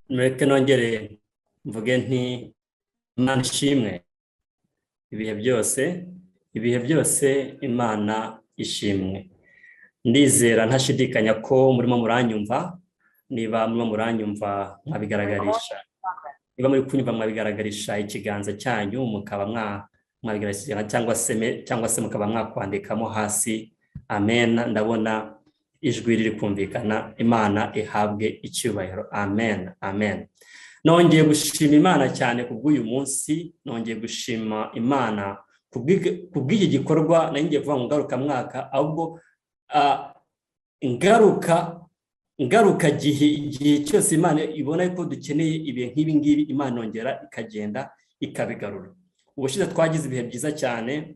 Mureke nongere mvuge nti Imana ishimwe ibihe byose Imana ishimwe. Ndizera ntashidikanya ko murimo muranyumva. Niba murimo muranyumva mwabigaragarisha, niba muri kunyumva mwabigaragarisha ikiganza cyanyu, mukaba mwabigaragarisha cyangwa se mukaba mwakwandikamo hasi amen. Ndabona ijwi riri kumvikana. Imana ihabwe icyubahiro. Amen, amen. Nongeye gushima Imana cyane kubw'uyu munsi, nongeye gushima Imana kubw'iki gikorwa ngiye kuvuga ngo ngaruka mwaka, ahubwo ngaruka gihe cyose Imana ibona ko dukeneye ibihe nk'ibi ngibi, Imana yongera ikagenda ikabigarura. Ubushize twagize ibihe byiza cyane,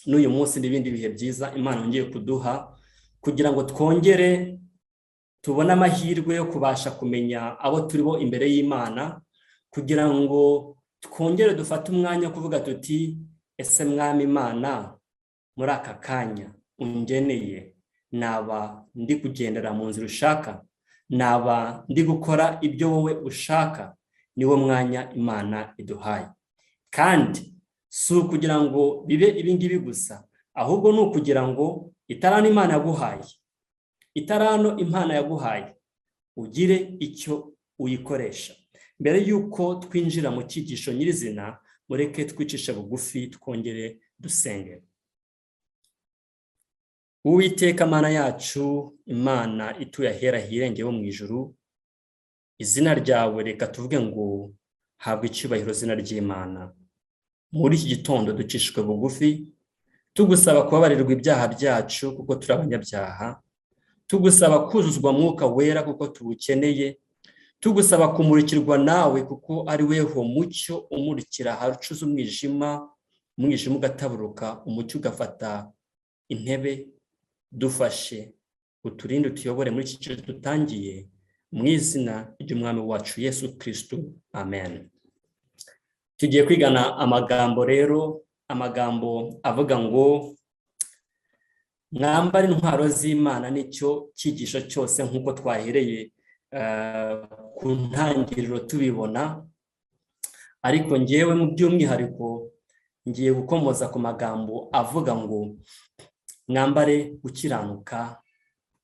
n'uyu munsi n'ibindi bihe byiza Imana yongeye kuduha kugira ngo twongere tubone amahirwe yo kubasha kumenya abo turibo imbere y'Imana, kugira ngo twongere dufate umwanya wo kuvuga tuti ese Mwami Imana, muri aka kanya ungeneye, naba ndi kugendera mu nzira ushaka, naba ndi gukora ibyo wowe ushaka. Niwo mwanya Imana iduhaye, kandi si ukugira ngo bibe ibingibi gusa, ahubwo ni ukugira ngo itarano Imana yaguhaye ugire icyo uyikoresha. Mbere yuko twinjira mu cyigisho nyirizina, mureke twicishe bugufi twongere dusenge. Uwiteka Mana yacu, Imana ituye ahera hirengeye mu ijuru, izina ryawe reka tuvuge ngo habwe icyubahiro zina ry'Imana. Muri iki gitondo ducishwe bugufi tugusaba kubabarirwa ibyaha byacu kuko turi abanyabyaha, tugusaba kuzuzwa Mwuka Wera kuko tubukeneye, tugusaba kumurikirwa nawe kuko ari weho mucyo umurikira hacuze umwijima ugataburuka, umucyo ugafata intebe. Dufashe uturinde utuyobore muri iki cyiciro dutangiye, mu izina ry'Umwami wacu Yesu Kristo, amen. Tugiye kwigana amagambo rero, amagambo avuga ngo mwambare intwaro z'Imana. Nicyo cyigisho cyose nk'uko twahereye ku ntangiriro tubibona, ariko ngewe mu by'umwihariko ngiye gukomoza ku magambo avuga ngo mwambare gukiranuka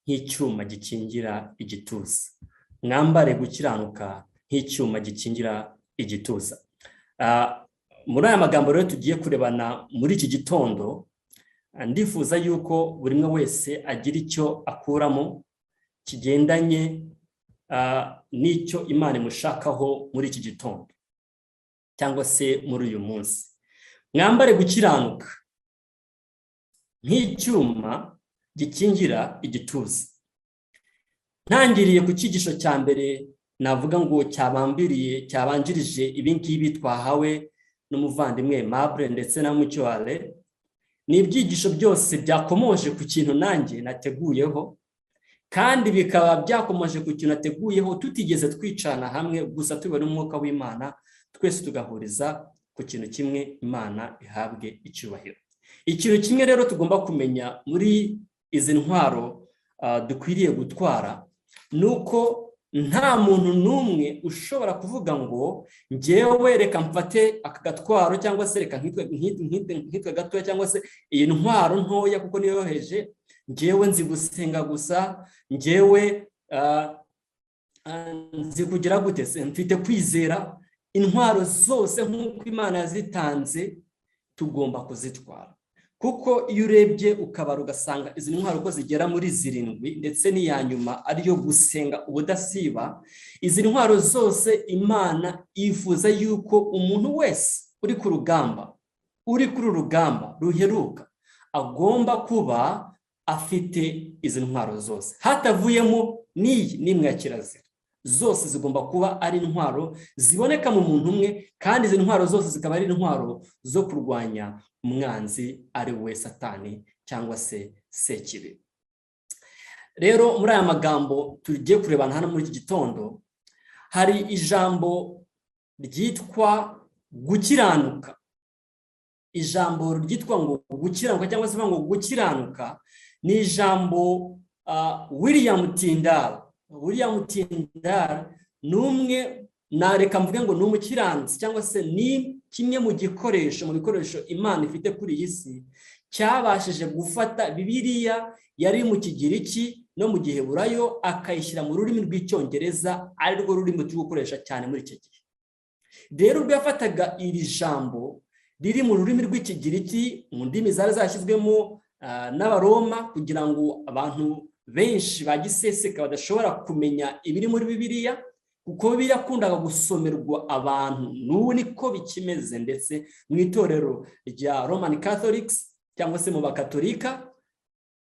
nk'icyuma gikingira igituza. Mwambare gukiranuka nk'icyuma gikingira igituza. Muri aya magambo rero tugiye kurebana muri iki gitondo, ndifuza yuko buri umwe wese agira icyo akuramo kigendanye n'icyo Imana imushakaho muri iki gitondo cyangwa se muri uyu munsi. Mwambare gukiranuka nk'icyuma gikingira igituza. Ntangiriye ku cyigisho cya mbere, navuga ngo cyabanjirije ibingibi twahawe n'umuvandimwe Mable ndetse na Mucyowale. Ni ibyigisho byose byakomoje ku kintu nanjye nateguyeho, kandi bikaba byakomoje ku kintu nateguyeho tutigeze twicana hamwe, gusa tubona umwuka w'Imana twese tugahuriza ku kintu kimwe. Imana ihabwe icyubahiro. Ikintu kimwe rero tugomba kumenya muri izi ntwaro dukwiriye gutwara, nuko nta muntu n'umwe ushobora kuvuga ngo ngewe reka mfate aka gatwaro, cyangwa se reka nkitwe gatoya, cyangwa se iyi ntwaro ntoya kuko niyo yoheje, ngewe nzi gusenga gusa, ngewe nzi kugira gute se, mfite kwizera. Intwaro zose nk'uko Imana yazitanze tugomba kuzitwara, kuko iyo urebye ukabara ugasanga izi ntwaro uko zigera muri 7, ndetse n'iya nyuma ariyo gusenga ubudasiba. Izi ntwaro zose Imana yifuza yuko umuntu wese uri ku rugamba, uri kuri urugamba ruheruka, agomba kuba afite izi ntwaro zose, hatavuyemo n'imwe ya kirazira. zose zigomba kuba ari intwaro ziboneka mu muntu umwe, kandi izi ntwaro zose zikaba ari intwaro zo kurwanya umwanzi ari we Satani cyangwa se Sekibi. Rero muri aya magambo tugiye kurebana hano muri iki gitondo, hari ijambo ryitwa gukiranuka. Ijambo ryitwa ngo gukiranuka cyangwa se ngo gukiranuka ni ijambo William Tyndale numwe, nareka mvuge ngo n'umukiranzi cyangwa se ni kimwe mu bikoresho Imana ifite kuri iyi si cyabashije gufata Bibiliya yari mu Kigiriki no mu Giheburayo akayishyira mu rurimi rw'Icyongereza, ari rwo rurimi turi gukoresha cyane muri iki gihe. Rero ubwo yafataga iri jambo riri mu rurimi rw'Ikigiriki, mu ndimi zari zashyizwemo n'Abaroma kugira ngo abantu benshi bagiseseka badashobora kumenya ibiri muri Bibiliya, kuko Bibiliya yakundaga gusomerwa abantu, n'ubu niko bikimeze ndetse mu itorero rya Roman Catholics cyangwa se mu Bakatolika.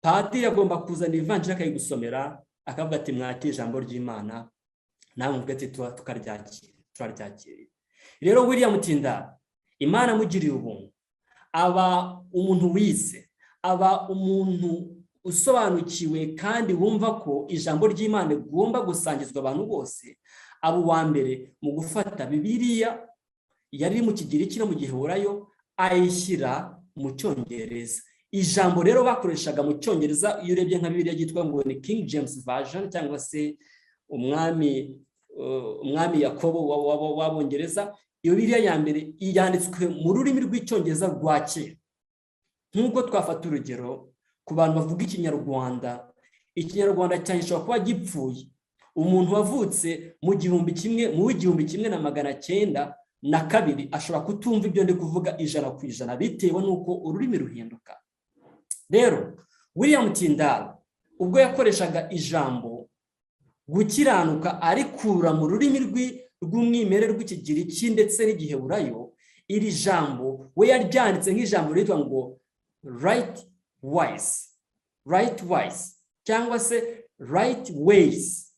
Padiri agomba kuzana ivanjiri akayigusomera akavuga ati mwakire ijambo ry'Imana, nawe muvuga ati turaryakiriye. Rero William Tyndale, Imana amugiriye ubuntu, aba umuntu wize, aba umuntu usobanukiwe kandi wumva ko ijambo ry'Imana rigomba gusangizwa abantu bose. Aba uwa mbere mu gufata Bibiliya yari mu Kigiriki no mu Giheburayo ayishyira mu Cyongereza. Ijambo rero bakoreshaga mu Cyongereza, iyo urebye nka Bibiliya yitwa ngo ni King James Version cyangwa se umwami Yakobo w'Abongereza, iyo Bibiliya ya mbere yanditswe mu rurimi rw'Icyongereza rwa kera. Nk'uko twafata urugero ku bantu bavuga Ikinyarwanda cyane gishobora kuba gipfuye. Umuntu wavutse mu 1902 ashobora kutumva ibyo ndi kuvuga 100% bitewe n'uko ururimi ruhinduka. Rero William Tyndale ubwo yakoreshaga ijambo gukiranuka arikura mu rurimi rw'umwimerere rw'Ikigiriki ndetse n'Igiheburayo, iri jambo we yaryanditse nk'ijambo ryitwa ngo right wise cyangwa se right ways.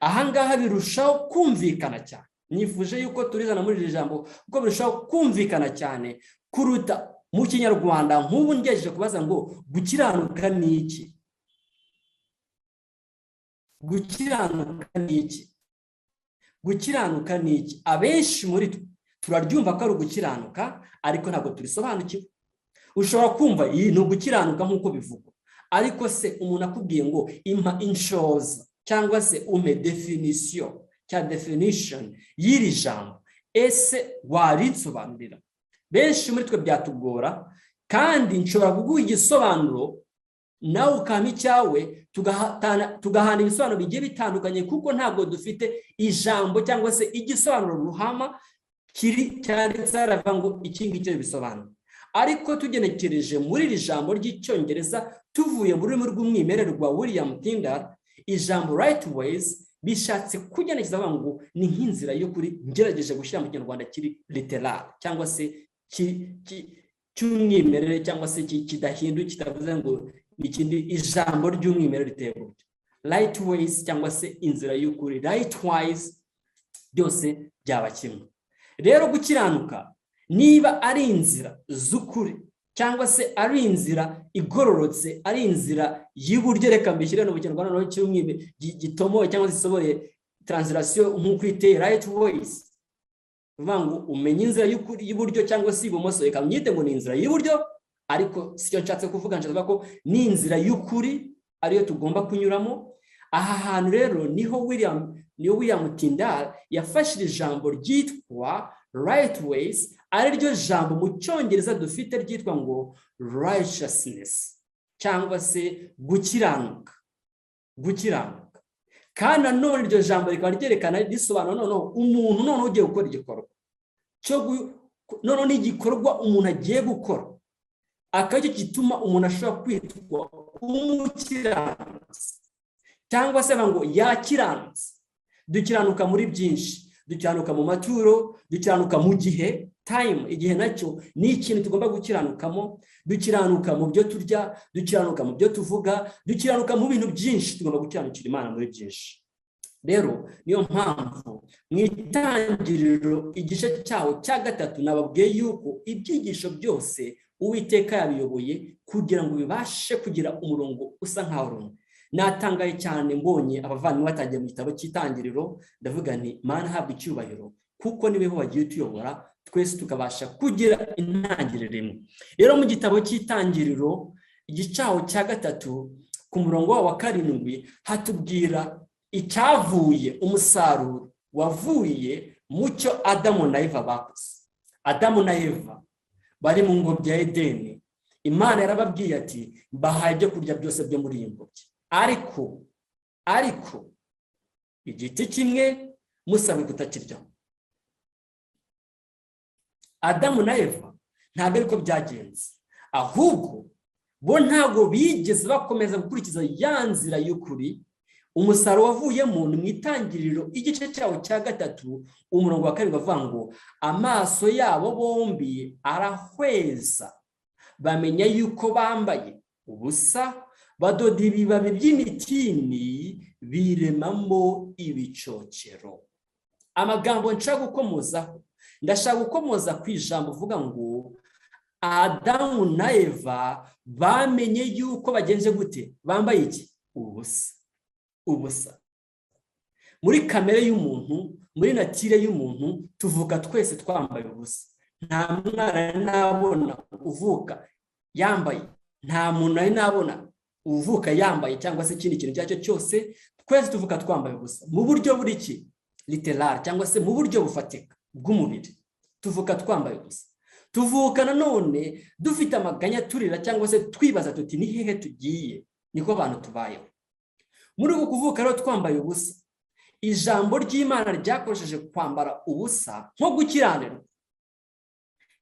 Ahangaha birushaho kumvikana cyane. Nifuje yuko turizana muri iri jambo kuko birushaho kumvikana cyane kuruta mu Kinyarwanda. Nk'ubu ngejeje kubaza ngo gukiranuka ni iki? Gukiranuka ni iki? Abenshi muri turaryumva ko ari ugukiranuka, ariko ntabwo turisobanukiwe. Ushobora kumva iyi ni ugukiranuka nk'uko bivugwa, ariko se umuntu akubwiye ngo impa inshoza cyangwa se ume definition y'iri jambo, ese waritsobanurira? Benshi muri twe byatugora, kandi nshobora kuguha igisobanuro nawe ukama icyawe, tugahana ibisobanuro bigiye bitandukanye, kuko ntabwo dufite ijambo cyangwa se igisobanuro ruhama kiri cyanditse haravuga ngo iki ngiki bisobanura. Ariko tugenekereje muri iri jambo ry'Icyongereza, tuvuye mu rurimi rw'umwimerere rwa William Tyndale, ijambo right ways bishatse kugenekeza ngo ni nk'inzira yo kuri, ngerageje gushyira mu Kinyarwanda kiri literal cyangwa se cy'umwimerere cyangwa se kidahinduka, kitavuze ngo ikindi ijambo ry'umwimerere riteye gutyo. Right ways cyangwa se inzira y'ukuri, right wise, byose byaba kimwe. Rero gukiranuka niba ari inzira z'ukuri cyangwa se ari inzira igororotse, ari inzira y'uburyo, reka mbishyire no mu Kinyarwanda no cy'umwimerere gitomoye cyangwa zishoboye translation nk'uko iteye right ways, ngo umenye inzira y'ukuri y'uburyo cyangwa se ibumoso, reka mwite ngo ni inzira y'uburyo, ariko sicyo nshatse kuvuga. Nshaka ko ni inzira y'ukuri ariyo tugomba kunyuramo. Aha hantu rero niho William Tyndale yafashije ijambo ryitwa right ways, ari ryo jambo mu Cyongereza dufite ryitwa ngo righteousness cyangwa se gukiranuka. Kandi nanone iryo jambo rikaba ryerekana risobanura noneho umuntu noneho ugiye gukora igikorwa noneho n'igikorwa umuntu agiye gukora, akajya gituma umuntu ashobora kwitwa umukiranutsi cyangwa se ngo yakiranutse. Dukiranuka muri byinshi, dukiranuka mu maturo, dukiranuka mu gihe, time, igihe nacyo ni ikintu tugomba gukiranukamo. Dukiranuka mu byo turya, dukiranuka mu byo tuvuga, dukiranuka mu bintu byinshi. Tugomba gukiranukira Imana muri byinshi. Rero niyo mpamvu mu Itangiriro igice cyawo cya 3 nababwiye yuko ibyigisho byose Uwiteka yabiyoboye kugira ngo bibashe kugira umurongo usa nkaho rumwe. Natangaye cyane mbonye abavandimwe batagiye mu gitabo cy'Itangiriro, ndavuga nti Mana habwa icyubahiro, kuko nibeho bagiye tuyobora twese tukabasha kugira intangiriro imwe. Rero mu gitabo cy'Itangiriro igicaho cya 3 ku murongo wa 7 hatubwira icyavuye, umusaruro wavuye mu cyo Adamu na Eva bakoze. Adamu na Eva bari mu ngobyi ya Edeni. Imana yarababwiye ati mbahaye ibyo kurya byose byo muri iyi ngobyi, ariko igiti kimwe musabwe kutakiryaho. Adamu na Eva ntabwo ariko byagenze, ahubwo bo ntabwo bigeze bakomeza gukurikiza ya nzira y'ukuri. Umusaruro wavuyemo mu Itangiriro igice cyawo cya 3 umurongo wa 2 bavuga ngo amaso yabo bombi arahweza, bamenya yuko bambaye ubusa, badoda ibibabi by'imitini biremamo ibicocero. Amagambo nshaka gukomozaho, ndashaka gukomoza ku ijambo uvuga ngo Adamu na Eva bamenye yuko bagenze gute, bambaye iki? Ubusa. Muri kamere y'umuntu, muri natire y'umuntu, tuvuka twese twambaye ubusa. Nta mwana nabona uvuka yambaye, nta muntu ari nabona uvuka yambaye cyangwa se ikindi kintu cyacyo cyose. Twese tuvuka twambaye ubusa mu buryo buri ki literal cyangwa se mu buryo bufatika bw'umubiri. Tuvuka twambaye ubusa. Tuvuka nanone dufite amaganya turira cyangwa se twibaza tuti ni hehe tugiye. Niko abantu tubayeho. Muri uko kuvuka rero twambaye ubusa, ijambo ry'Imana ryakoresheje kwambara ubusa nko gukiranirwa.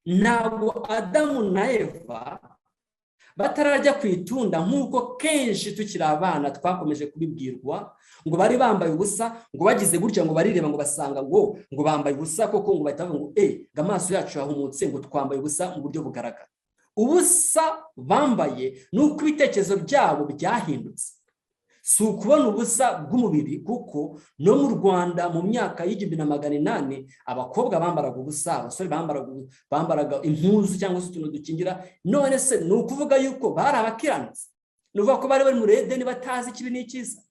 Ntabwo Adamu na Eva batarajya kwitunda nk'uko kenshi tukiri abana twakomeje kubibwirwa ngo bari bambaye ubusa, ngo bagize gutya ngo barireba ngo basanga ngo bambaye ubusa koko, ngo bahita ngo amaso yacu yahumutse ngo twambaye ubusa mu buryo bugaragara. Ubusa bambaye nuko ibitekerezo byabo byahindutse. Si ukubona ubusa bw'umubiri, kuko no mu Rwanda mu myaka y'1800 abakobwa bambaraga ubusa, abasore bambaraga impuzu cyangwa se utuntu dukingira. None se ni ukuvuga yuko bari abakiranutsi? Ni ukuvuga ko bari muri Edeni batazi ikibi n'icyiza?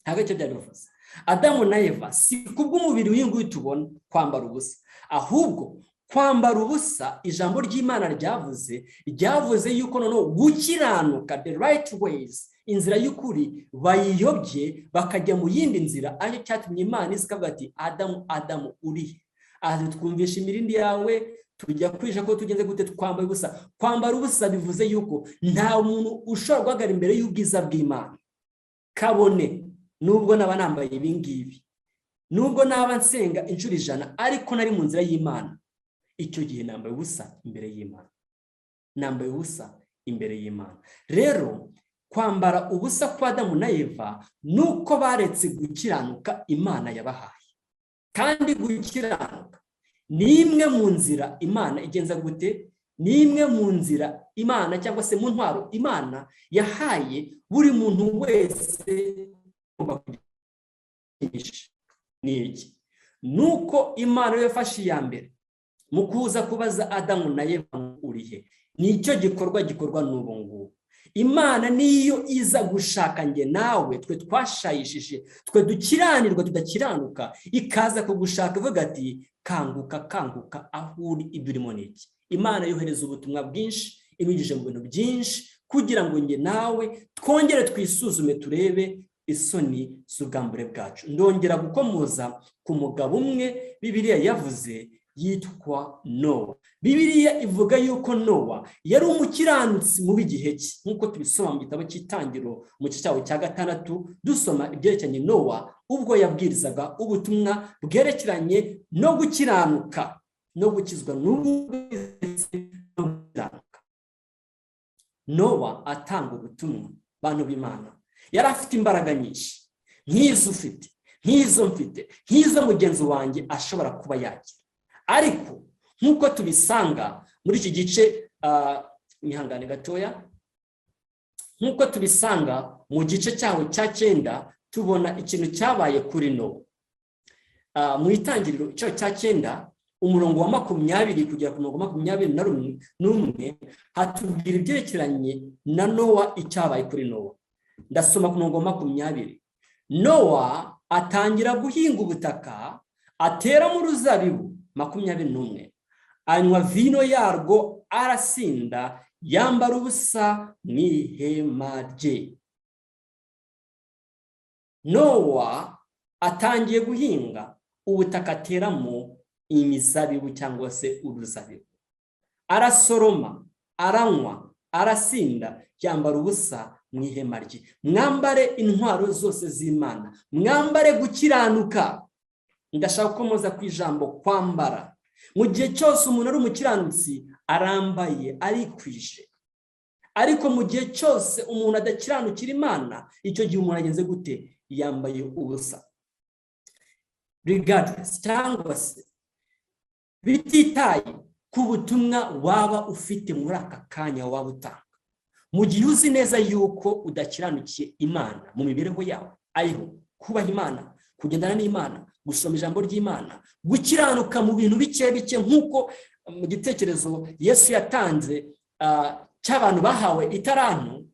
Ntabwo icyo byari bivuze. Adamu na Eva si kubw'umubiri w'uyu nguyu tubona kwambara ubusa, ahubwo kwambara ubusa ijambo ry'Imana ryavuze yuko noneho gukiranuka, the right ways, inzira y'ukuri bayiyobye bakajya mu yindi nzira. Aho cyatumye Imana isikavuga ati Adamu urihe? Twumvisha imirindi yawe, tujya kwisha ko tugenze gute twambaye ubusa. Kwambara ubusa bivuze yuko nta muntu ushobora guhagarara imbere y'ubwiza bw'Imana kabone nubwo naba nambaye ibi ngibi, nubwo naba nsenga inshuro 100 ariko nari mu nzira y'Imana, icyo gihe nambaye ubusa imbere y'Imana. Nambaye ubusa imbere y'Imana. Rero kwambara ubusa kwa Adamu na Eva nuko baretse gukiranuka Imana yabahaye. Kandi gukiranuka ni imwe mu nzira Imana igenza gute, ni imwe mu nzira Imana cyangwa se mu ntwaro Imana yahaye buri muntu wese. Ni iki? Nuko Imana yafashe iya mbere mu kuza kubaza Adamu na Eva urihe. Nicyo gikorwa n'ubu ngubu. Imana niyo iza gushaka nge nawe, twe twashayishije, twe dukiranirwa tudakiranuka, ikaza kugushaka ivuga ati kanguka aho uri, ibyo urimo n'iki. Imana yohereza ubutumwa bwinshi, ibigije mu bintu byinshi kugira ngo nge nawe twongere twisuzume turebe isoni z'ubwambure bwacu. Ndongera gukomoza ku mugabo umwe Bibiliya yavuze yitwa Nowa. Bibiliya ivuga yuko Nowa yari umukiranutsi mu gihe cye, nkuko tubisoma mu gitabo cy'Itangiriro mu cyawo cya 6 dusoma ibyerekanye Nowa ubwo yabwirizaga ubutumwa bwerekeranye no gukiranuka no gukizwa n'ubukiranuka. Nowa atanga ubutumwa bantu b'Imana. Yari afite imbaraga nyinshi nk'izo ufite, nk'izo mfite, nk'izo mugenzi wanjye ashobora kuba yagira. ariko nk'uko tubisanga muri iki gice mwihangane gatoya, nk'uko tubisanga mu gice cyaho cya 9 tubona ikintu cyabaye kuri Nowa. Mu itangiriro cyo cya 9 umurongo wa 20 kugera ku murongo wa 21 hatubwira ibyerekeranye na Nowa icyabaye kuri Nowa. Ndasoma ku murongo wa 20. Nowa atangira guhinga ubutaka, atera mu ruzabibu 21, anywa vino yarwo, arasinda, yambara ubusa mu ihema rye. Nowa atangiye guhinga ubutaka, ateramo imizabibu cyangwa se uruzabibu, arasoroma, aranywa, arasinda, yambara ubusa mu ihema rye. Mwambare intwaro zose z'Imana, mwambare gukiranuka. Ndashaka ko muza ku ijambo kwambara. Mu gihe cyose umuntu ari umukiranutsi arambaye, arikwije, ariko mu gihe cyose umuntu adakiranukira Imana, icyo gihe umuntu agenze gute? Yambaye ubusa. Regardless, cyangwa se bititaye ku butumwa waba ufite muri aka kanya waba utanga, mu gihe uzi neza yuko udakiranukiye Imana mu mibereho yawe, ariho kubaha Imana, kugendana n'Imana, gusoma ijambo ry'Imana, gukiranuka mu bintu bike nk'uko mu gitekerezo Yesu yatanze cy'abantu bahawe itarantu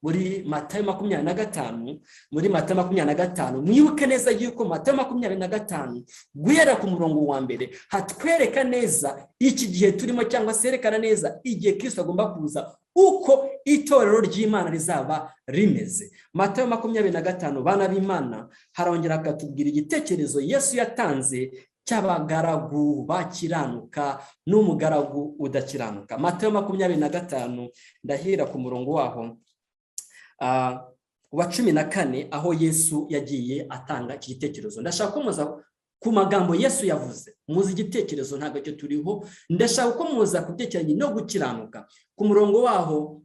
muri Matayo 25. Muri Matayo 25 mwibuke neza yuko Matayo 25 guhera ku murongo wa 1 hatwereka neza iki gihe turimo, cyangwa se yerekana neza igihe Kristo agomba kuza, uko itorero ry'Imana rizaba rimeze. Matayo 25 bana b'Imana harongera akatubwira igitekerezo Yesu yatanze cy'abagaragu bakiranuka n'umugaragu udakiranuka. Matayo 25 ndahira ku murongo waho wa 14 aho Yesu yagiye atanga iki gitekerezo. Ndashaka ko muza ku magambo Yesu yavuze, muzi igitekerezo ntabwo cyo turiho. Ndashaka ko muza kubyekeranye no gukiranuka. Ku murongo waho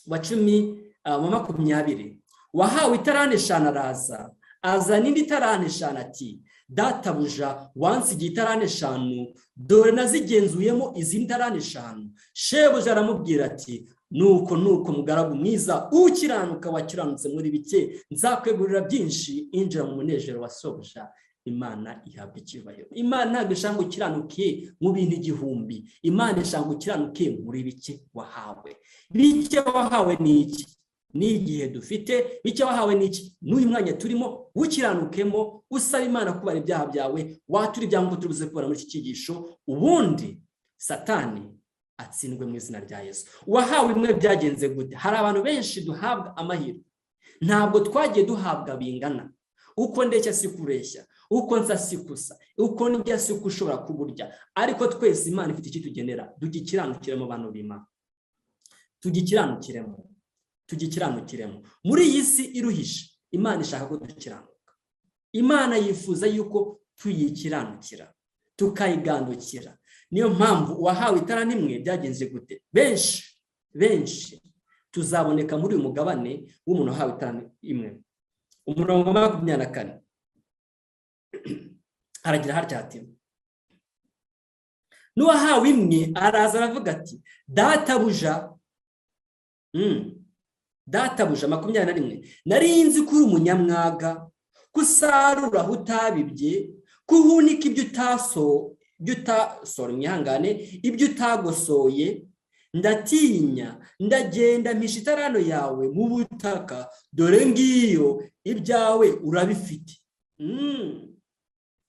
wa 20 wahawe itarane 5 araza, azana indi tarane 5 ati, databuja wansigiye itarane 5, dore nazigenzuyemo izindi tarane 5. Shebuja aramubwira ati, nuko mugaragu mwiza ukiranuka, wakiranutse muri bike, nzakwegurira byinshi, injira mu munezero wa sobuja. Imana ihabwa icyubahiro. Imana ntabwo ishaka ukiranuke mu bintu 1000, Imana ishaka ukiranuke muri bike wahawe. Bike wahawe ni iki? Ni igihe dufite. Bike wahawe ni iki? N'uyu mwanya turimo ukiranukemo, usaba Imana kubara ibyaha byawe, watura ibyangombwa turubuze kubara muri iki cyigisho, ubundi Satani atsindwe mu izina rya Yesu. Wahawe imwe byagenze gute? Hari abantu benshi duhabwa amahirwe, ntabwo twagiye duhabwa bingana. Uko ndeshya si kureshya, uko nsa si kusa, uko ndya si uko ushobora kuburya, ariko twese Imana ifite icyo tugenera. Dukikiranukiremo abantu b'Imana, tugikiranukiremo muri iyi si iruhishe. Imana ishaka ko dukiranuka. Imana yifuza yuko tuyikiranukira, tukayigandukira. Niyo mpamvu wahawe itarane imwe byagenze gute? Benshi tuzaboneka muri uyu mugabane w'umuntu wahawe itarane imwe. Umurongo wa 24 haragira harya ati, n'uwahawe imwe araza aravuga ati, databuja 21, nari nzi ko uri umunyamwaga, kusarura aho utabibye, kuhunika ibyo utagosoye. Ndatinya, ndagenda mpisha itarano yawe mu butaka, dore ngiyo ibyawe urabifite.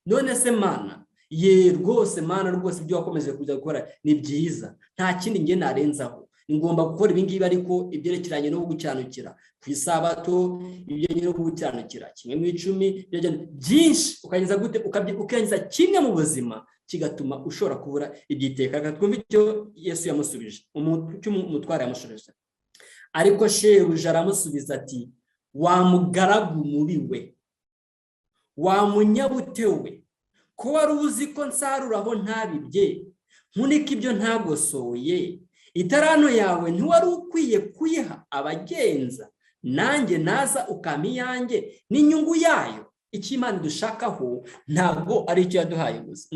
None se Mana, ye rwose Mana, rwose ibyo wakomeje kujya gukora ni byiza, nta kindi nge narenzaho. Ngomba gukora ibi ngibi, ariko ibyerekeranye no gukiranukira ku isabato, ibyerekeranye no gukiranukira kimwe mu 10, byinshi ukageza gute, ukangiza kimwe mu buzima, kigatuma ushobora kubura ibyiteka. Twumva icyo Yesu yamusubije, umutware yamushubije. Ariko shebuja aramusubiza ati, wa mugaragu mubi we, wa munyabute we, ko wari uzi ko nsaruraho ntabibye, nkunika ibyo ntagosoye, itarano yawe ntiwari ukwiye kuyiha abagenza, nanjye naza ukama iyanjye n'inyungu yayo. Icyo Imana dushakaho ntabwo ari icyo yaduhaye gusa,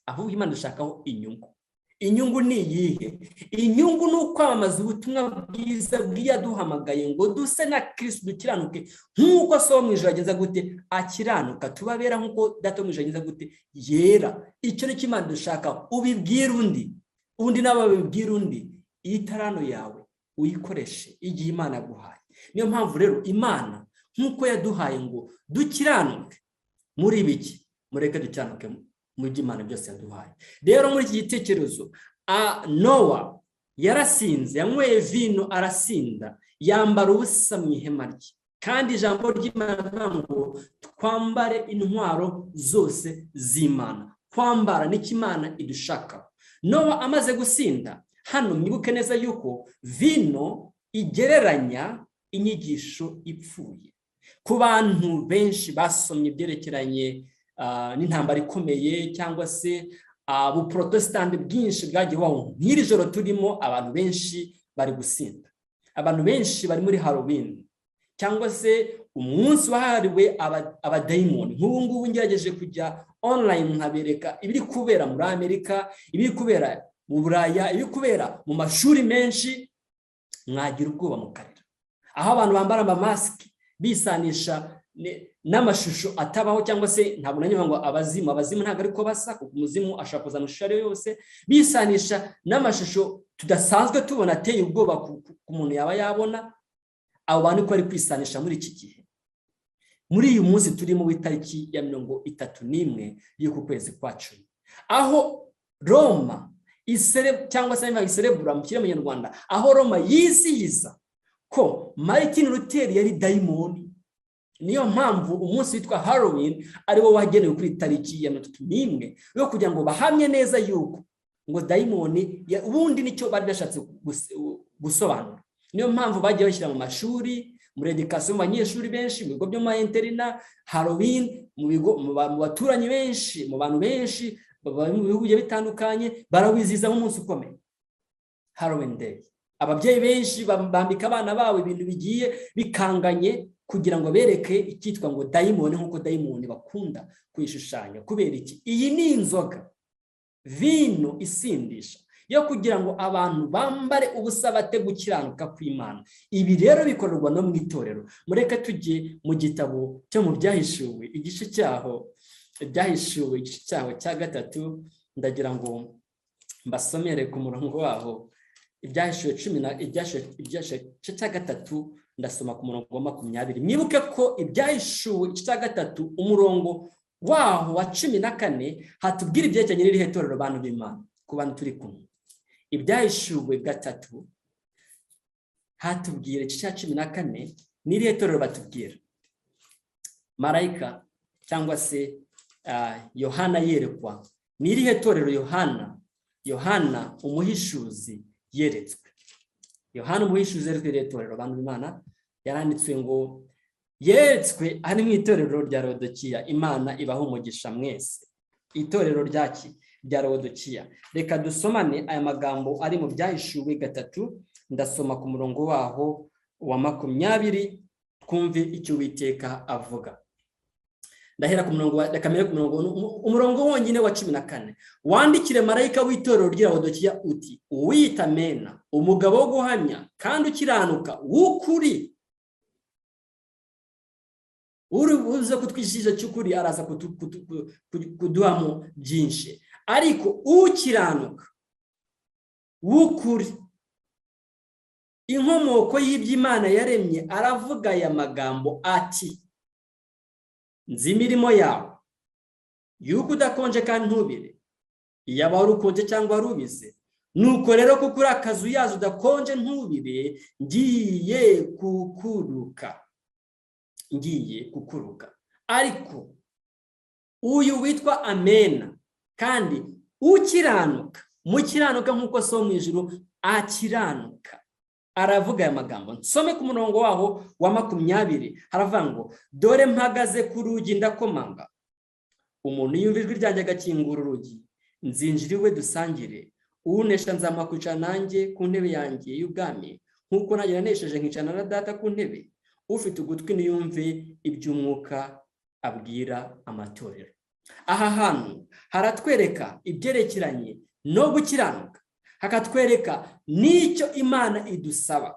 ahubwo Imana dushakaho inyungu. Inyungu ni iyihe? Inyungu ni ukwamamaza ubutumwa bwiza bw'iyaduhamagaye ngo duse na Kristo, dukiranuke nk'uko so mu ijuru ageza gute? Akiranuka. Tubabera nk'uko Data mu ijuru ageza gute? Yera. Icyo ni cyo Imana dushaka. Ubibwira undi nawe babibwira undi. Iyi tarano yawe uyikoreshe igihe Imana yaguhaye. Niyo mpamvu rero Imana nk'uko yaduhaye ngo dukiranuke muri biki, mureke dukiranuke mu by'Imana byose yaduhaye. Rero muri iki gitekerezo Nowa yarasinze, yanyweye vino arasinda, yambara ubusa mu ihema rye, kandi ijambo ry'Imana ngo twambare intwaro zose z'Imana. Kwambara n'icyo Imana idushaka. Nowa amaze gusinda, hano mwibuke neza yuko vino igereranya inyigisho ipfuye. Ku bantu benshi basomye ibyerekeranye n'intambara ikomeye cyangwa se ubuprotestant bwinshi bwagiyeho, nk'iri joro turimo abantu benshi bari gusinda, abantu benshi bari muri Halloween cyangwa se umunsi wahariwe abadayimoni. Nk'ubu ngubu ngerageje kujya online nkabereka ibiri kubera muri Amerika, ibiri kubera mu Buraya, ibiri kubera mu mashuri menshi, mwagira ubwoba mukarira, aho abantu bambara amamasiki bisanisha n'amashusho atabaho, cyangwa se ntabwo nanyuma ngo abazimu ntabwo ariko basa, kuko umuzimu ashaka kuzana ishusho ariyo yose, bisanisha n'amashusho tudasanzwe tubona ateye ubwoba ku muntu yaba yabona. Abo bantu ko ari kwisanisha muri iki gihe, muri uyu munsi turimo w'itariki ya 31 y'uku kwezi kwa 10, aho Roma cyangwa se iserebura mu kirema nyarwanda, aho Roma yizihiza ko Martin Luther yari dayimoni. Niyo mpamvu umunsi witwa Halloween ari wo wagenewe kuri tariki ya 31 yo kugira ngo bahamye neza yuko ngo dayimoni ubundi nicyo bari bashatse gusobanura. Niyo mpamvu bagiye bashyira mu mashuri, muri education mu banyeshuri benshi, mu bigo byo mu interina, Halloween mu baturanyi benshi, mu bantu benshi baba mu bihugu bitandukanye barawiziza nk'umunsi ukomeye, Halloween day. Ababyeyi benshi bambika abana babo ibintu bigiye bikanganye kugira ngo bereke icyitwa ngo dayimoni, nk'uko dayimoni bakunda kuyishushanya. Kubera iki? Iyi ni inzoga, vino isindisha, yo kugira ngo abantu bambare ubusa bate gukiranuka kw'Imana. Ibi rero bikorerwa no mu itorero. Mureke tujye mu gitabo cyo mu Byahishuwe, igice cyaho cya 3, ndagira ngo mbasomere ku murongo waho. Ibyahishuwe 10 ndasoma ku murongo wa 20. Mwibuke ko Ibyahishuwe 3 umurongo waho wa 14 hatubwira ibyerekeranye n'irihe torero bantu b'Imana, ku bantu turi kumwe. Ibyahishuwe 3 hatubwira igice cya 14 n'irihe torero batubwira. Marayika cyangwa se Yohana yerekwa, n'irihe torero Yohana umuhishuzi yeretswe. Yohana umuhishuzi yeretswe itorero abantu b'Imana, yaranditswe ngo yeretswe ari mu itorero rya Laodikiya. Imana ibaho umugisha mwese. Itorero rya Laodikiya. Reka dusomane aya magambo ari mu Byahishuwe 3, ndasoma ku murongo waho wa 20, twumve icyo Uwiteka avuga. Ndahera ku murongo umurongo wonyine wa 14. Wandikire marayika w'itorero rya Laodikiya uti: Uwita Amena, umugabo wo guhamya kandi ukiranuka w'ukuri. Urubuze kutwishisha cy'ukuri araza kuduhamo byinshi, ariko ukiranuka w'ukuri, inkomoko y'iby'Imana yaremye, aravuga aya magambo ati: nzi imirimo yawe, yuko udakonje kandi ntubire. Iyaba wari ukonje cyangwa wari ubize, nuko rero kuko uri akazu yazo udakonje ntubire, ngiye kukuruka. Ariko uyu witwa Amena kandi ukiranuka, mukiranuka nk'uko so mu ijuru akiranuka, aravuga aya magambo. Nsome ku murongo waho wa 20, haravuga ngo: dore mpagaze ku rugi ndakomanga, umuntu yumva ijwi ryanjye agakingura urugi, nzinjira iwe dusangire. Unesha nzamukwicara nanjye ku ntebe yanjye y'ubwami, nk'uko nanjye nanesheje nkicarana na Data ku ntebe. Ufite ugutwi niyumve iby'Umwuka abwira amatorero. aha hantu haratwereka ibyerekeranye no gukiranuka, hakatwereka n'icyo Imana idusaba,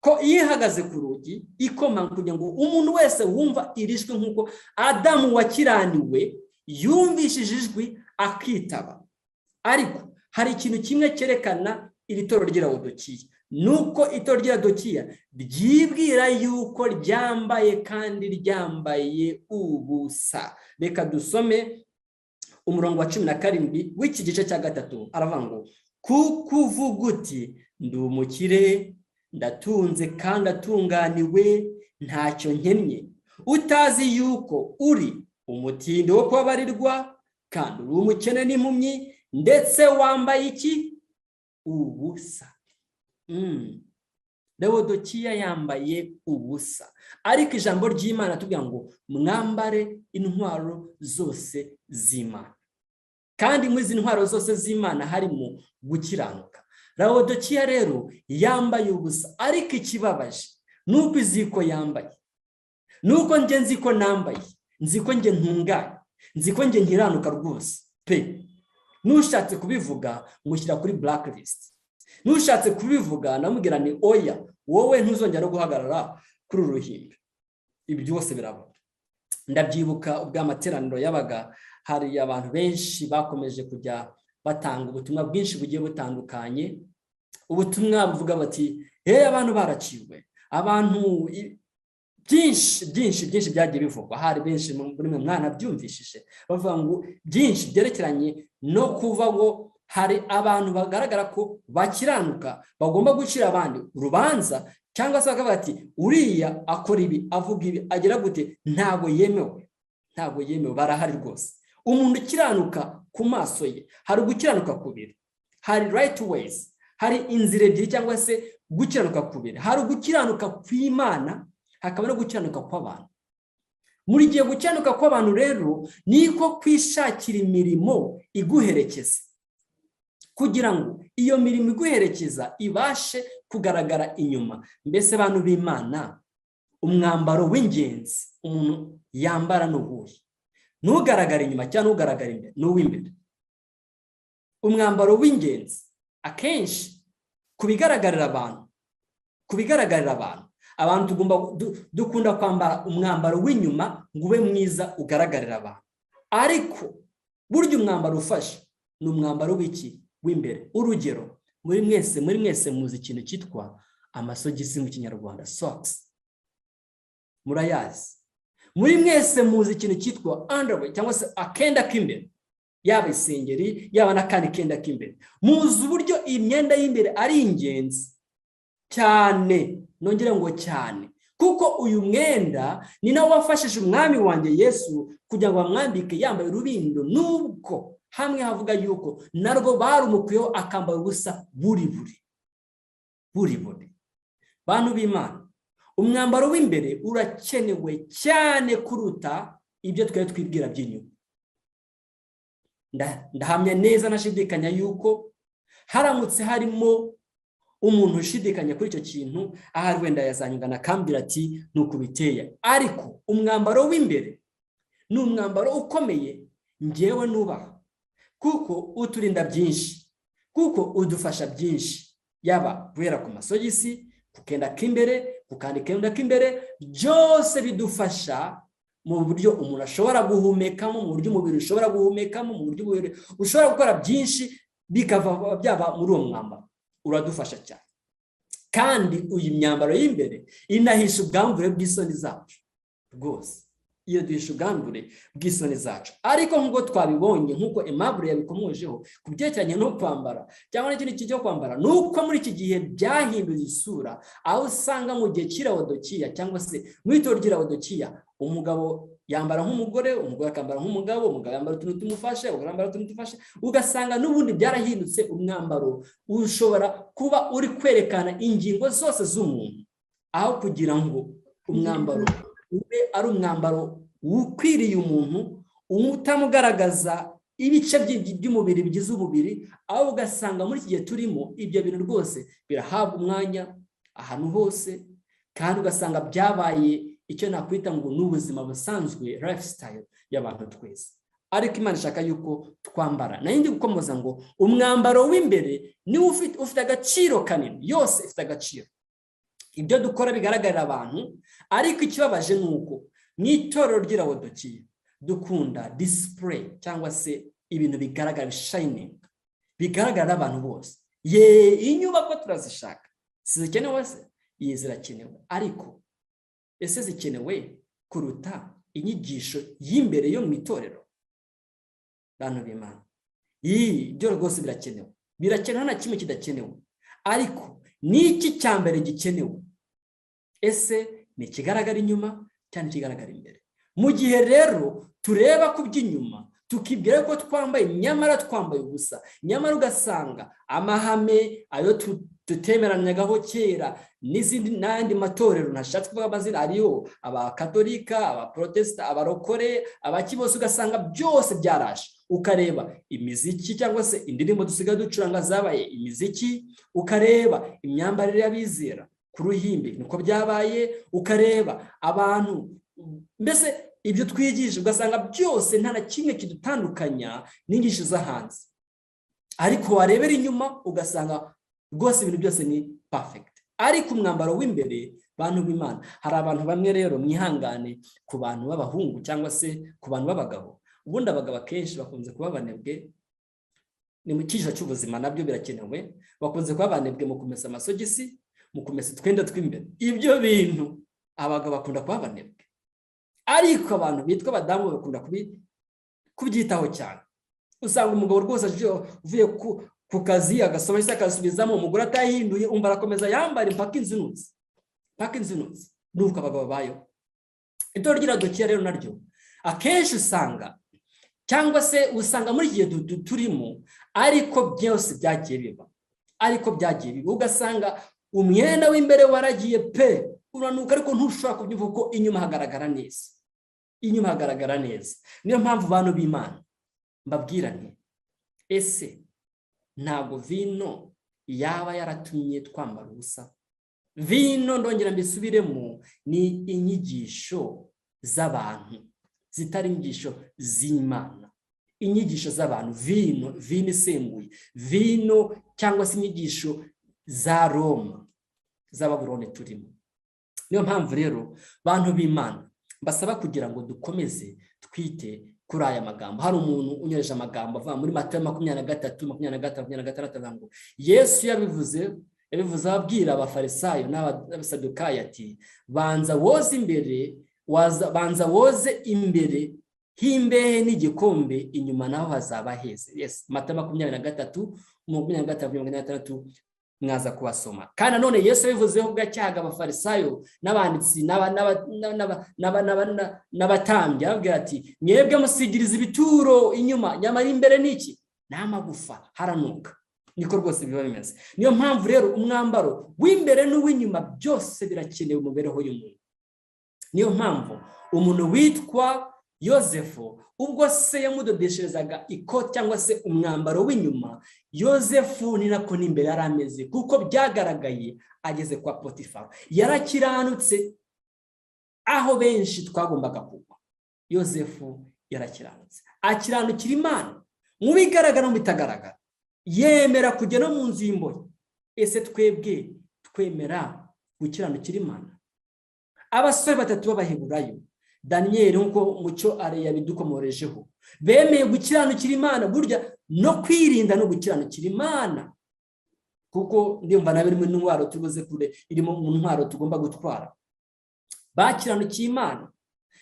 ko iyo ihagaze ku rugi ikomanga kugira ngo umuntu wese wumva irijwi nk'uko Adamu wakiraniwe yumvishije ijwi akitaba. Ariko hari ikintu kimwe cyerekana iri toro ry'i Laodikiya, nuko itorero ry'i Laodikiya ryibwira yuko ryambaye kandi ryambaye ubusa. Reka dusome umurongo wa 17 w'iki gice cya 3. Aravuga ngo kuko uvuga uti ndi umukire, ndatunze kandi atunganiwe, ntacyo nkennye, utazi yuko uri umutindi wo kubabarirwa kandi uri umukene n'impumyi, ndetse wambaye iki? Ubusa. Laodikiya yambaye ubusa, ariko ijambo ry'Imana tubwira ngo mwambare intwaro zose z'Imana, kandi muri izi ntwaro zose z'Imana harimo gukiranuka. Laodikiya rero yambaye ubusa, ariko ikibabaje nuko iziko yambaye, nuko nge nziko nambaye, nziko nge ntunganye, nziko nge nkiranuka rwose pe. Nushatse kubivuga mushyira kuri blacklist, nushatse kubivuga namubwira ni oya, wowe ntuzongera no guhagarara kuri uruhimbi. Ibi byose biraba. Ndabyibuka ubwo amateraniro yabaga, hari abantu benshi bakomeje kujya batanga ubutumwa bwinshi bugiye butandukanye. Ubutumwa buvuga bati abantu baraciwe, abantu byinshi byagiye bivugwa. Hari benshi muri mwe mwana byumvishije bavuga ngo byinshi byerekeranye no kuva ngo hari abantu bagaragara ko bakiranuka bagomba gucira abandi urubanza, cyangwa se bakavuga ati uriya akora ibi, avuga ibi, agira gute, ntago yemewe. Barahari rwose. Umuntu ukiranuka ku maso ye hari gukiranuka kubiri, hari right ways, hari inzira ebyiri cyangwa se gukiranuka kubiri. Hari gukiranuka kw'Imana, hakaba no gukiranuka kw'abantu. Muri gihe gukiranuka kw'abantu rero niko kwishakira imirimo iguherekeza, kugira ngo iyo mirimo iguherekeza ibashe kugaragara inyuma. Mbese abantu b'Imana, umwambaro w'ingenzi umuntu yambara n'ubuhe? Ntugaragara inyuma cyangwa ntugaragara imbere, n'uw'imbere. Umwambaro w'ingenzi akenshi kubigaragarira abantu, abantu dukunda kwambara umwambaro w'inyuma ngo ube mwiza ugaragarira abantu, ariko burya umwambaro ufashe ni umwambaro w'iki? W'imbere. Urugero, muri mwese muzi ikintu cyitwa amasogisi mu Kinyarwanda, socks. Murayazi. Muri mwese muzi ikintu cyitwa underwear cyangwa se akenda k'imbere, yaba isengeri yaba n'akandi kenda k'imbere. Muzi uburyo imyenda y'imbere ari ingenzi cyane, nongera ngo cyane, kuko uyu mwenda ni nawo wafashije umwami wanjye Yesu kugira ngo amwambike yambaye urubindo, nubwo hamwe havuga yuko narwo barumukuyeho akambara ubusa buri. Bantu b'Imana, umwambaro w'imbere urakenewe cyane kuruta ibyo twari twibwira by'inyuma. Ndahamya neza nashidikanya yuko haramutse harimo umuntu ushidikanya kuri icyo kintu, ahari wenda yazanyungana akambwira ati nuko biteye. Ariko umwambaro w'imbere ni umwambaro ukomeye ngewe nubaha, kuko uturinda byinshi, kuko udufasha byinshi, yaba guhera ku masogisi, ku kenda k'imbere, ku kandi kenda k'imbere, byose bidufasha mu buryo umuntu ashobora guhumekamo, mu buryo umubiri ushobora guhumekamo, mu buryo umubiri ushobora gukora byinshi bikava byaba muri uwo mwambaro. Uradufasha cyane. Kandi uyu myambaro y'imbere inahisha ubwambure bw'isoni zacu rwose. Iyo duhisha ubwambure bw'isoni zacu. Ariko nk'uko twabibonye, nk'uko Aimable yabikomojeho ku byerekeranye no kwambara cyangwa n'ikindi kintu cyo kwambara, nuko muri iki gihe byahinduye isura, aho usanga mu gihe cy'i Laodikiya cyangwa se mu itorero ry'i Laodikiya, umugabo yambara nk'umugore, umugore akambara nk'umugabo, umugabo yambara utuntu tumufashe, umugore yambara utuntu tumufashe. Ugasanga n'ubundi byarahindutse. Umwambaro ushobora kuba uri kwerekana ingingo zose z'umuntu, aho kugira ngo umwambaro ube ari umwambaro ukwiriye umuntu, utamugaragaza ibice by'umubiri bigize umubiri. Aho ugasanga muri iki gihe turimo ibyo bintu rwose birahabwa umwanya ahantu hose, kandi ugasanga byabaye icyo nakwita ngo n'ubuzima busanzwe, lifestyle y'abantu twese. Ariko Imana ishaka yuko twambara. Nayindi gukomoza ngo umwambaro w'imbere ni ufite agaciro kanini, yose ifite agaciro. Ibyo dukora bigaragarira abantu, ariko ikibabaje nuko mw'itorero ry'Ilawodokiya dukunda display cyangwa se ibintu bigaragara shining, bigaragara abantu bose. Inyubako turazishaka, zikenewe se? Zirakenewe, ariko ese zikenewe kuruta inyigisho y'imbere yo mu itorero? Bantu b'Imana, ibyo rwose birakenewe, nta kimwe kidakenewe. Ariko niki cyambere gikenewe? Ese ni ikigaragara inyuma cyane ikigaragara imbere? Mu gihe rero tureba ku by'inyuma tukibwira ko twambaye, nyamara twambaye ubusa, nyamara ugasanga amahame ayo tutemeranyagaho kera n'andi matorero ntashatse kuvuga amazina ariyo, abakatolika, abaprotesta, abarokore, abaki bose, ugasanga byose byaraje. Ukareba imiziki cyangwa se indirimbo dusigaye ducuranga zabaye imiziki, ukareba imyambarire y'abizera ku ruhimbi niko byabaye, ukareba abantu, mbese ibyo twigisha ugasanga byose nta na kimwe kidutandukanya n'inyigisho z'ahanze. Ariko warebera inyuma ugasanga rwose ibintu byose ni perfect. Ariko umwambaro w'imbere, bantu b'Imana, hari abantu bamwe rero mwihangane ku bantu b'abahungu cyangwa se ku bantu b'abagabo. Ubundi abagabo akenshi bakunze kuba banebwe, ni mu cyiciro cy'ubuzima nabyo birakenewe, bakunze kuba banebwe mu kumesa amasogisi, mu kumesa twenda tw'imbere. Ibyo bintu abagabo bakunda kuba banebwe, ariko abantu bitwa abadamu bakunda kubyitaho cyane. Usanga umugabo rwose uvuye ku kazi agasoma ise akasubizamo, umugore atahinduye umva arakomeza yambara impaka inzinutsi. Nuko abagabo bayo. Itorero ry'Ilawodokiya rero naryo akenshi usanga, cyangwa se usanga muri gihe turimo, ariko byose byagiye biba, ugasanga umwenda w'imbere waragiye pe, uranuka, ariko ntushobora kubyumva ko inyuma hagaragara neza. Niyo mpamvu bantu b'Imana mbabwira nti, ese ntabwo vino yaba yaratumye twambara ubusa? Vino, ndongera mbisubiremo, ni inyigisho z'abantu zitari inyigisho z'Imana. Inyigisho z'abantu, vino isembuye, vino cyangwa se inyigisho za Roma, za Babuloni turimo. Niyo mpamvu rero bantu b'Imana mbasaba kugira ngo dukomeze twite kuri aya magambo. Hari umuntu unyoreje amagambo ava muri Matayo 23:25-26 ngo Yesu yabivuze ababwira abafarisayo n'abasadukayo ati, banza woze imbere h'imbehe n'igikombe, inyuma naho hazaba heze. Yes, Matayo 23:26 mwaza kubasoma. Kandi nanone Yesu yabivuzeho bwacyaga abafarisayo n'abanditsi n'abatambyi, ababwira ati, mwebwe musigiriza ibituro inyuma, nyamara imbere n'iki? N'amagufa haranuka. Niko rwose biba bimeze. Niyo mpamvu rero umwambaro w'imbere n'uw'inyuma byose birakenewe mu mibereho y'umuntu. Niyo mpamvu umuntu witwa Yosefu, ubwo se yamudodesherezaga ikoti cyangwa se umwambaro w'inyuma, Yosefu ni nako n'imbere yari ameze, kuko byagaragaye ageze kwa Potifaro. Yarakiranutse aho benshi twagombaga kugwa. Yosefu yarakiranutse, akiranukira Imana mu bigaragara no bitagaragara, yemera kujya no mu nzu y'imbohe. Ese twebwe twemera gukiranukira Imana? Abasore batatu b'Abaheburayo, Daniel nkuko mucyo are yabidukomorejeho, bemeye gukiranukira Imana, burya no kwirinda no gukiranukira Imana, kuko ndumva nabe rimwe n'intwaro tubuze kure, irimo mu ntwaro tugomba gutwara. Bakiranukiye Imana,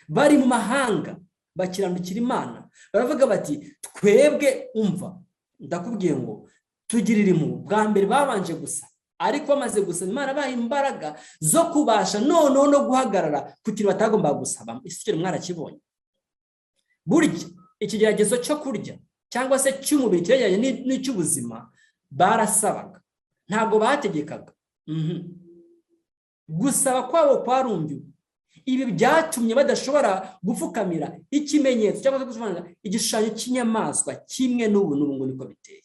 bari mu mahanga bakiranukira Imana, baravuga bati, twebwe umva ndakubwiye ngo tugirire impuhwe. Bwa mbere babanje gusa, ariko bamaze gusaba Imana baha imbaraga zo kubasha noneho no guhagarara ku kintu batagomba gusaba. Isi mwarakibonye, burya ikigeragezo cyo kurya cyangwa se cy'umubiri kirajyanye n'icy'ubuzima, barasabaga, ntabwo bategekaga. Gusaba kwabo kwarumviwe. Ibi byatumye badashobora gupfukamira ikimenyetso cyangwa se gusobanura igishushanyo cy'inyamaswa kimwe n'ubu ngo niko biteye.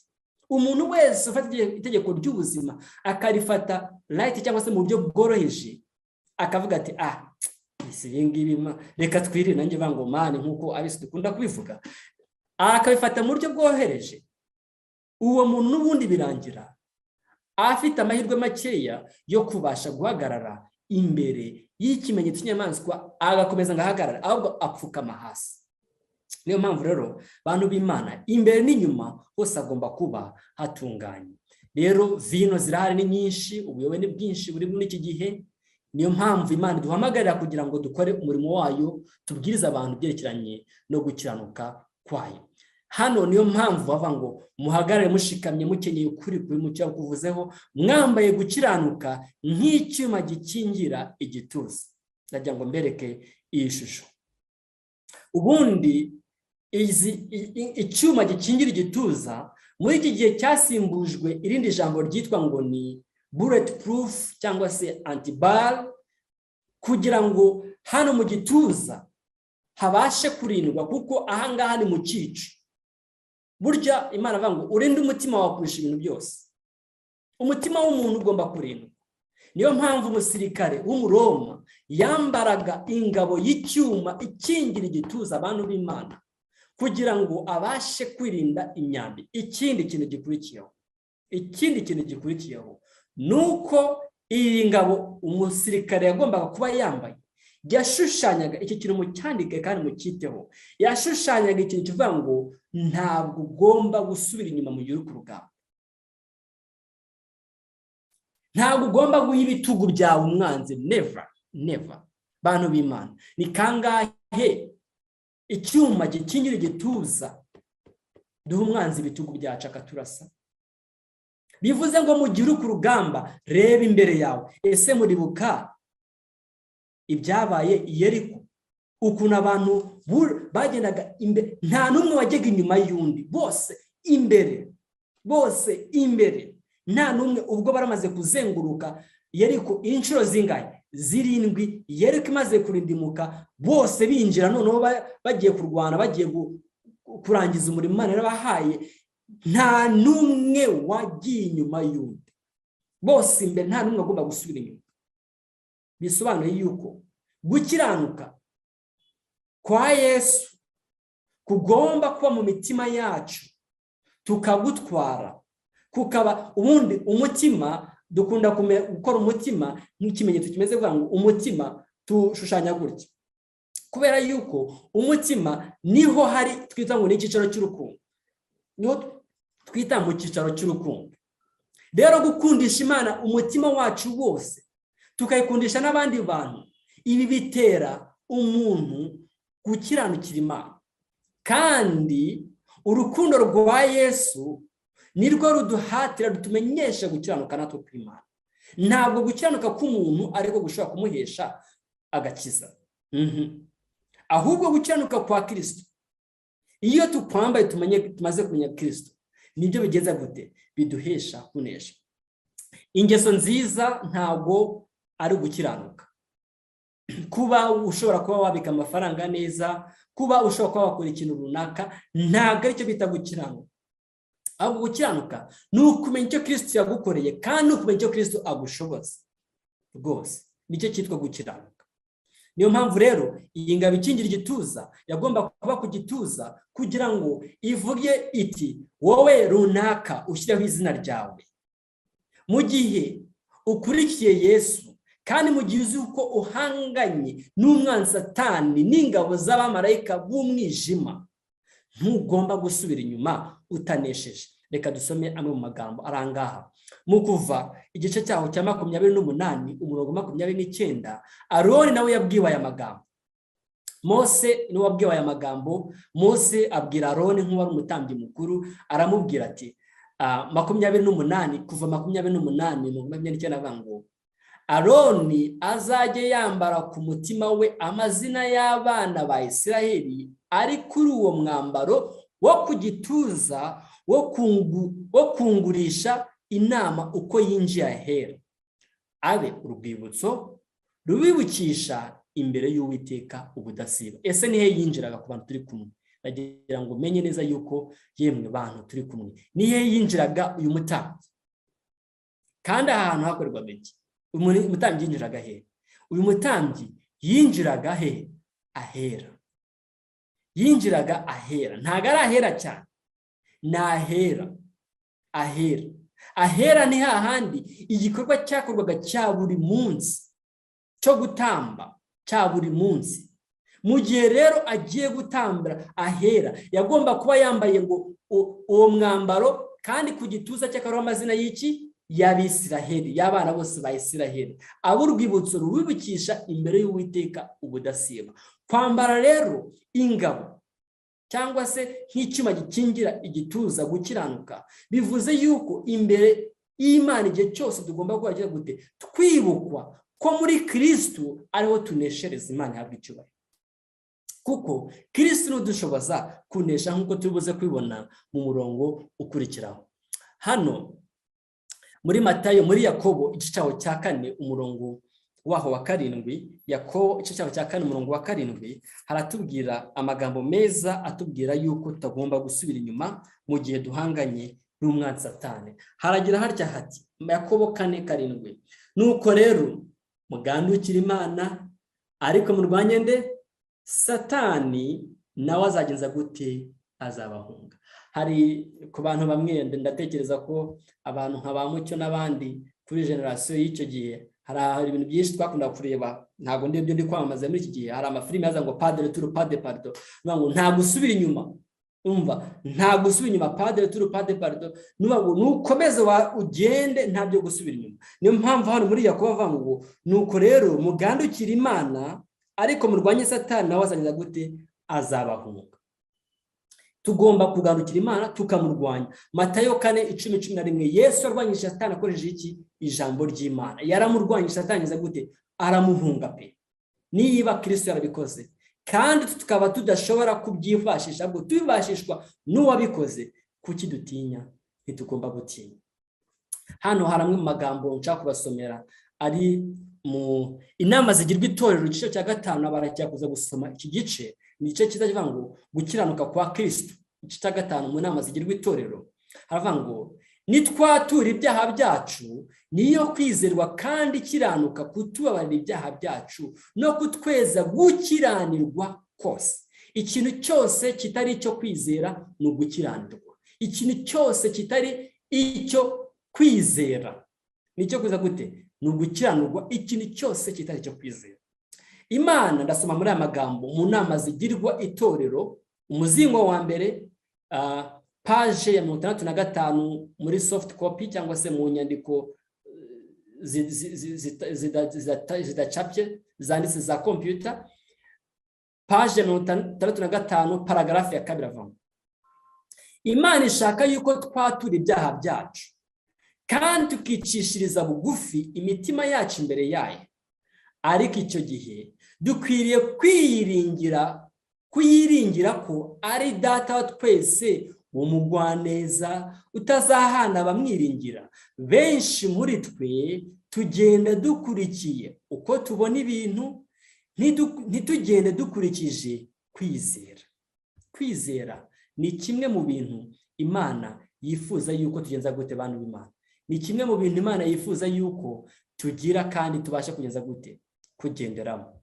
Umuntu wese ufata itegeko ry'ubuzima akarifata right cyangwa se mu buryo bworoheje, akavuga ati, si ibingibi reka twirinde nanjye bango mani nk'uko abisi dukunda kubivuga, akabifata mu buryo bwohereje, uwo muntu n'ubundi birangira afite amahirwe makeya yo kubasha guhagarara imbere y'ikimenyetso cy'inyamaswa, agakomeza ngahagarara, ahubwo apfukama hasi. Niyo mpamvu rero bantu b'Imana, imbere n'inyuma hose agomba kuba hatunganye. Rero vino zirahari ni nyinshi, ubuyobe ni bwinshi buri muri iki gihe. Niyo mpamvu Imana duhamagarira kugira ngo dukore umurimo wayo, tubwirize abantu byerekeranye no gukiranuka kwayo. Hano niyo mpamvu bava ngo muhagarare mushikamye mukenyeye ukuri kuri mu cyo kuvuzeho, mwambaye gukiranuka nk'icyuma gikingira igituza. Ndagira ngo mbereke iyi shusho. Ubundi icyuma gikingira igituza muri iki gihe cyasimbujwe irindi jambo ryitwa ngo ni bulletproof cyangwa se antibal, kugira ngo hano mu gituza habashe kurindwa, kuko ahangaha ni mu cyico. Burya Imana avuga ngo urinde umutima wawe kurusha ibintu byose. Umutima w'umuntu ugomba kurindwa. Niyo mpamvu umusirikare w'Umuroma yambaraga ingabo y'icyuma ikingira igituza abantu b'Imana, kugira ngo abashe kwirinda imyambi. Ikindi kintu gikurikiyeho nuko iyi ngabo umusirikare yagombaga kuba yambaye yashushanyaga iki kintu mu cyandike kandi mu cyiteho. Yashushanyaga ikintu kivuga ngo ntabwo ugomba gusubira inyuma mu gihe uri ku rugamba. Ntabwo ugomba guha ibitugu byawe umwanzi. Never. Bantu b'Imana, ni kangahe icyuma gikingira igituza duha umwanzi ibitugu byacu akaturasa? Bivuze ngo mu gihe uri ku rugamba, reba imbere yawe. Ese muribuka ibyabaye i Yeriko, ukuntu abantu bagendaga imbere, nta n'umwe wajyaga inyuma y'undi, bose imbere, nta n'umwe. Ubwo baramaze kuzenguruka Yeriko inshuro zingahe? 7. Yeriko imaze kurindimuka, bose binjira noneho bagiye kurwana, bagiye kurangiza umurimo Imana yarabahaye. Nta n'umwe wagiye inyuma y'undi, bose imbere, nta n'umwe agomba gusubira inyuma. Bisobanuye yuko gukiranuka kwa Yesu kugomba kuba mu mitima yacu, tukagutwara, kukaba. Ubundi umutima dukunda gukora umutima nk'ikimenyetso kimeze kuvuga ngo umutima tushushanya gutya, kubera yuko umutima niho hari twita ngo ni icyicaro cy'urukundo, niho twita mu cyicaro cy'urukundo. Rero gukundisha Imana umutima wacu wose, tukayikundisha n'abandi bantu, ibi bitera umuntu gukiranukira Imana. Kandi urukundo rwa Yesu nirwo ruduhatira, rutumenyesha gukiranuka natwe ku Imana. Ntabwo gukiranuka k'umuntu ariko gushobora kumuhesha agakiza. Ahubwo gukiranuka kwa Kristo, iyo tukwambaye tumaze kumenya Kristo, nibyo bigeza gute? Biduhesha kunesha. Ingeso nziza ntabwo ari gukiranuka. Kuba ushobora kuba wabika amafaranga neza, kuba ushobora kuba wakora ikintu runaka, ntabwo aricyo bita gukiranuka. Ahubwo gukiranuka ni ukumenya icyo Kristo yagukoreye, kandi ukumenya icyo Kristo agushoboza rwose, nicyo cyitwa gukiranuka. Niyo mpamvu rero iyi ngabo ikingira igituza yagomba kuba ku gituza, kugira ngo ivuge iti wowe runaka ushyireho izina ryawe. Mu gihe ukurikiye Yesu, kandi mu gihe uzi uko uhanganye n'umwanzi Satani n'ingabo z'abamarayika b'umwijima, ntugomba gusubira inyuma utanesheje. Reka dusome amwe mu magambo arangaha mu Kuva igice cyaho cya 28 umurongo 29. Aroni nawe yabwiwe aya magambo. Mose niwe wabwiwe aya magambo. Mose abwira Aroni nk'uwari umutambyi mukuru, aramubwira ati 28 Kuva 28:29 avuga ngo Aroni azajye yambara ku mutima we amazina y'abana ba Isiraheli ari kuri uwo mwambaro wo ku gituza wo kungurisha inama uko yinjiye ahera, abe urwibutso rubibukisha imbere y'Uwiteka ubudasiba. Ese nihe yinjiraga ku bantu turi kumwe? Nagira ngo menye neza yuko yemwe bantu turi kumwe, nihe yinjiraga uyu mutambyi? Kandi ahantu hakorerwaga iki? Umutambyi yinjiraga he? Uyu mutambyi yinjiraga he? Ahera. Yinjiraga ahera, ntago ari ahera cyane, ni ahera. Ahera, ahera ni hahandi igikorwa cyakorwaga cya buri munsi cyo gutamba, cya buri munsi. Mu gihe rero agiye gutambira ahera, yagomba kuba yambaye ngo uwo mwambaro, kandi ku gituza cye hariho amazina y'iki? Y'Abisiraheli, y'abana bose ba Isiraheli, urwibutso rubibukisha imbere y'Uwiteka ubudasiba. Kwambara rero ingabo cyangwa se nk'icyuma gikingira igituza, gukiranuka, bivuze yuko imbere y'Imana igihe cyose tugomba kugira gute? Twibukwa ko muri Kristo ariho tuneshereza Imana ihabwa icyubahiro. Kuko Kristo n'udushoboza kunesha, nk'uko tubuze kwibona mu murongo ukurikiraho. Hano muri Matayo, muri Yakobo igice cya 4 umurongo waho wa 7, Yakobo igice cya 4 umurongo wa 7, haratubwira amagambo meza atubwira yuko tutagomba gusubira inyuma mu gihe duhanganye n'umwanzi Satani. Haragira harya hati, Yakobo 4:7, nuko rero mugandukira Imana, ariko murwanye nde? Satani nawe azagenza gute? Azabahunga. Hari ku bantu bamwe, ndatekereza ko abantu nka ba Mucyo n'abandi kuri generation y'icyo gihe, hari ibintu byinshi twakunda kureba, ntago ndebyo ndi kwamamaza muri iki gihe. Hari amafilime yaza ngo Padre Tour Padre Pardon, ngo nta gusubira inyuma. Umva, nta gusubira inyuma, Padre Tour Padre Pardon, nukomeze ugende, nta byo gusubira inyuma. Niyo mpamvu hano muri Yakobo avuga ngo nuko rero mugandukira Imana, ariko murwanye Satani nawe azageza gute? Azabahunga. Tugomba kugandukira Imana tukamurwanya. Matayo 4:10-11, Yesu arwanyije Satani akoresheje iki? Ijambo ry'Imana. Yaramurwanyije Satani aza gute? Aramuhunga pe. Niba Kristo yarabikoze, kandi tukaba tudashobora kubyifashisha, ahubwo tubibashishwa n'uwabikoze, kuki dutinya? Ntitugomba gutinya. Hano haramwe mu magambo nshaka kubasomera ari mu inama zigirwa itorero igice cya 5, abarajya kuza gusoma iki gice. Ni igice cyiza kivuga ngo gukiranuka kwa Kristo. Igice cya 5 mu nama zigirwa itorero haravuga ngo nitwatura ibyaha byacu, niyo kwizerwa kandi kiranuka kutubabarira ibyaha byacu no kutweza gukiranirwa kose. Ikintu cyose kitari icyo kwizera ni ugukiranirwa. Ikintu cyose kitari icyo kwizera nicyo kuza gute? Ni ugukiranirwa. Ikintu cyose kitari icyo kwizera. Imana, ndasoma muri aya magambo mu nama zigirwa itorero, umuzingo wa mbere, page ya 65 muri soft copy cyangwa se mu nyandiko zidacapye zanditse za computer, page ya 65 paragraph ya 2 avamo. Imana ishaka yuko twatura ibyaha byacu kandi tukicishiriza bugufi imitima yacu imbere yayo, ariko icyo gihe dukwiriye kuyiringira ko ari Data wa twese umugwaneza utazahana abamwiringira. Benshi muri twe tugenda dukurikiye uko tubona ibintu, ntitugende dukurikije kwizera. Kwizera ni kimwe mu bintu Imana yifuza yuko tugenza gute bantu b'Imana. Ni kimwe mu bintu Imana yifuza yuko tugira kandi tubasha kugenza gute? Kugenderamo.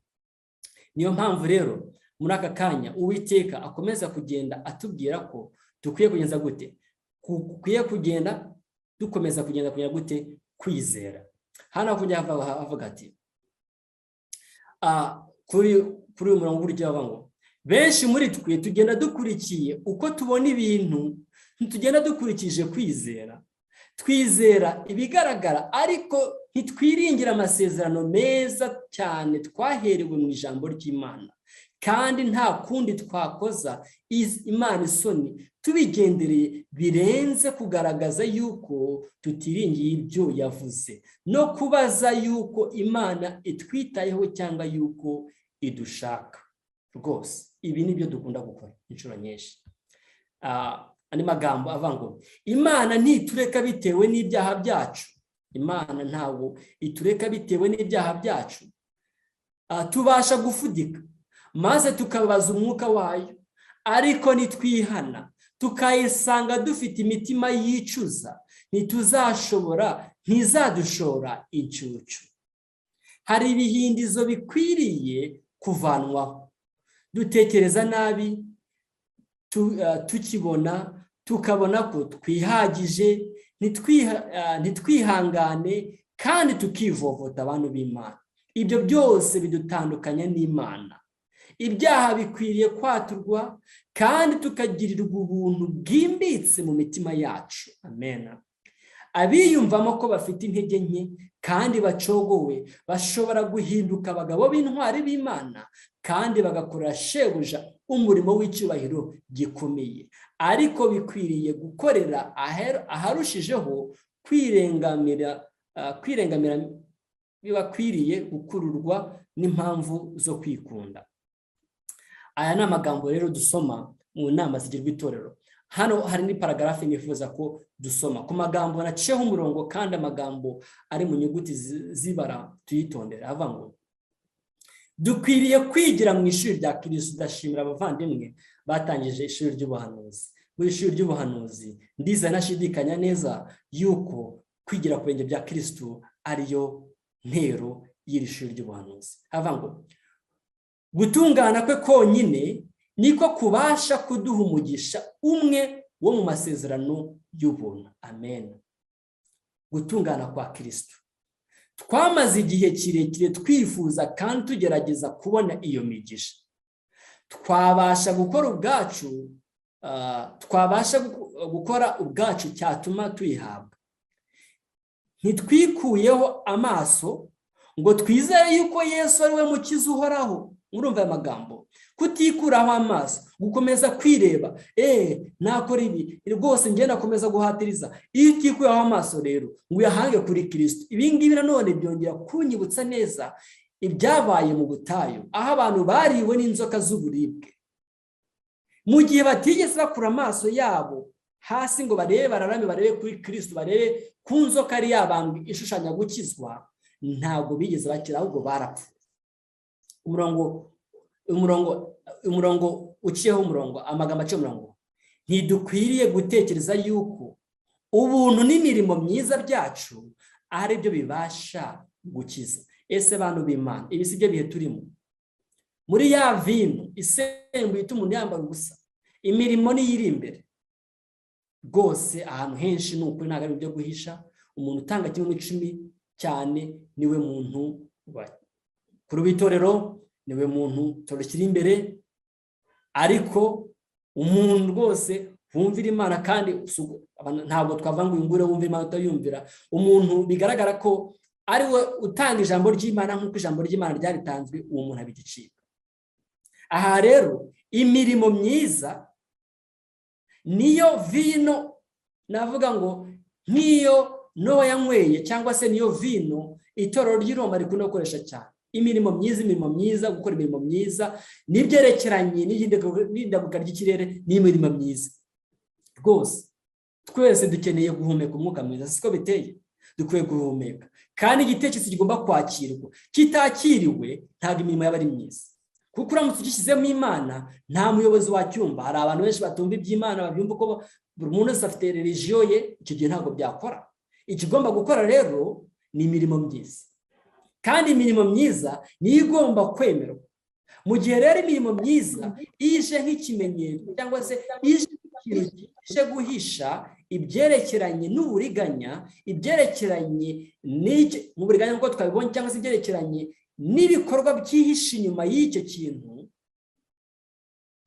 Niyo mpamvu rero muri aka kanya Uwiteka akomeza kugenda atubwira ko dukwiye kugenza gute? Dukwiye kugenda dukomeza kugenda kugira gute? Kwizera. Hano havuga ati kuri umurongo w'urugero avuga ngo benshi muri twe tugenda dukurikiye uko tubona ibintu, ntitugenda dukurikije kwizera. Twizera ibigaragara, ariko ntitwiringira amasezerano meza cyane twaherewe mu ijambo ry'Imana, kandi nta kundi twakoza Imana isoni tubigendereye birenze kugaragaza yuko tutiringiye ibyo yavuze no kubaza yuko Imana itwitayeho cyangwa yuko idushaka. Rwose ibi nibyo dukunda gukora inshuro nyinshi. Andi magambo avuga ngo Imana ntitureka bitewe n'ibyaha byacu. Imana ntawo itureka bitewe n'ibyaha byacu. Tubasha gufudika maze tukabaza umwuka wayo, ariko nitwihana tukayisanga dufite imitima yicuza, ntizadushora incucu. hari ibihindizo bikwiriye kuvanwaho. Dutekereza nabi, tukibona tukabona ko twihagije, ntitwihangane kandi tukivovota abantu b'Imana. Ibyo byose bidutandukanya n'Imana. Ibyaha bikwiriye kwaturwa kandi tukagirirwa ubuntu bwimbitse mu mitima yacu. Amen. Abiyumvamo ko bafite intege nke kandi bacogowe bashobora guhinduka abagabo b'intwari b'Imana kandi bagakorera shebuja umurimo w'icyubahiro gikomeye. Ariko bikwiriye gukorera aharushijeho kwirengamira bibakwiriye gukururwa n'impamvu zo kwikunda. Aya ni amagambo rero dusoma mu nama zigirwa itorero. Hano hari ni paragrafe nifuza ko dusoma ku magambo naciyeho umurongo, kandi amagambo ari mu nyuguti zibara tuyitondera. Avuga ngo dukwiriye kwigira mu ishuri rya Kristo. Ndashimira abavandimwe batangije ishuri ry'ubuhanuzi. Muri ishuri ry'ubuhanuzi ndiza nashidikanya neza yuko kwigira ku birenge bya Kristo ariyo ntero y'iri shuri ry'ubuhanuzi. Avuga ngo gutungana kwe konyine niko kubasha kuduha umugisha umwe wo mu masezerano y'ubuntu. Amen. Gutungana kwa Kristo. Twamaze igihe kirekire twifuza kandi tugerageza kubona iyo migisha. Twabasha gukora ubwacu cyatuma tuyihabwa. Ntitwikuyeho amaso ngo twizere yuko Yesu ari we mukiza uhoraho. Murumva aya magambo. Kutikuraho amaso, gukomeza kwireba, nakora ibi rwose ngenda nakomeza guhatiriza. Iyo utikuyeho amaso rero ngo uyahange kuri Kristo. Ibi ngibi nanone byongera kunyibutsa neza ibyabaye mu butayu, aho abantu bariwe n'inzoka z'uburibwe. Mu gihe batigeze bakura amaso yabo hasi ngo bararame barebe kuri Kristo, barebe ku nzoka ari yabambwe ishushanya gukizwa, ntabwo bigeze bakira, ahubwo barapfuye. Umurongo uciyeho umurongo, amagambo aciye umurongo. Ntidukwiriye gutekereza yuko ubuntu n'imirimo myiza byacu ari byo bibasha gukiza. Ese bantu b'Imana, ibi si byo bihe turimo. Muri ya vino isembuye ituma umuntu yambara ubusa, imirimo niyo iri imbere rwose. Ahantu henshi ni ukuri, ntabwo ari ibyo guhisha. Umuntu utanga kimwe mu icumi cyane niwe muntu kuri w'itorero, niwe muntu toroshyira imbere. Ariko umuntu rwose wumvira Imana, kandi ntabwo twavuga ngo uyungure wumvira Imana utayumvira. Umuntu bigaragara ko ari we utanga ijambo ry'Imana nk'uko ijambo ry'Imana ryaritanzwe, uwo muntu abigiciro. Aha rero imirimo myiza niyo vino, navuga ngo nk'iyo Nowa yanyweye, cyangwa se niyo vino itorero ry'i Roma rikunda gukoresha cyane. Imirimo myiza, gukora imirimo myiza n'ibyerekeranye n'ihindagurika ry'ikirere n'imirimo myiza. Rwose twese dukeneye guhumeka umwuka mwiza, siko biteye. Dukwiye guhumeka, kandi igitekerezo kigomba kwakirwa. Kitakiriwe ntabwo imirimo yaba ari myiza, kuko uramutse ugishyizemo Imana nta muyobozi wacyumva. Hari abantu benshi batumva iby'Imana, babyumva ko buri muntu wese afite religiyo ye. Icyo gihe ntabwo byakora. Ikigomba gukora rero ni imirimo myiza, kandi imirimo myiza niyo igomba kwemerwa. Mu gihe rero imirimo myiza ije nk'ikimenyetso, cyangwa se ije guhisha ibyerekeranye n'uburiganya, ibyerekeranye mu buriganya nk'uko twabibonye, cyangwa se ibyerekeranye n'ibikorwa byihishe inyuma y'icyo kintu,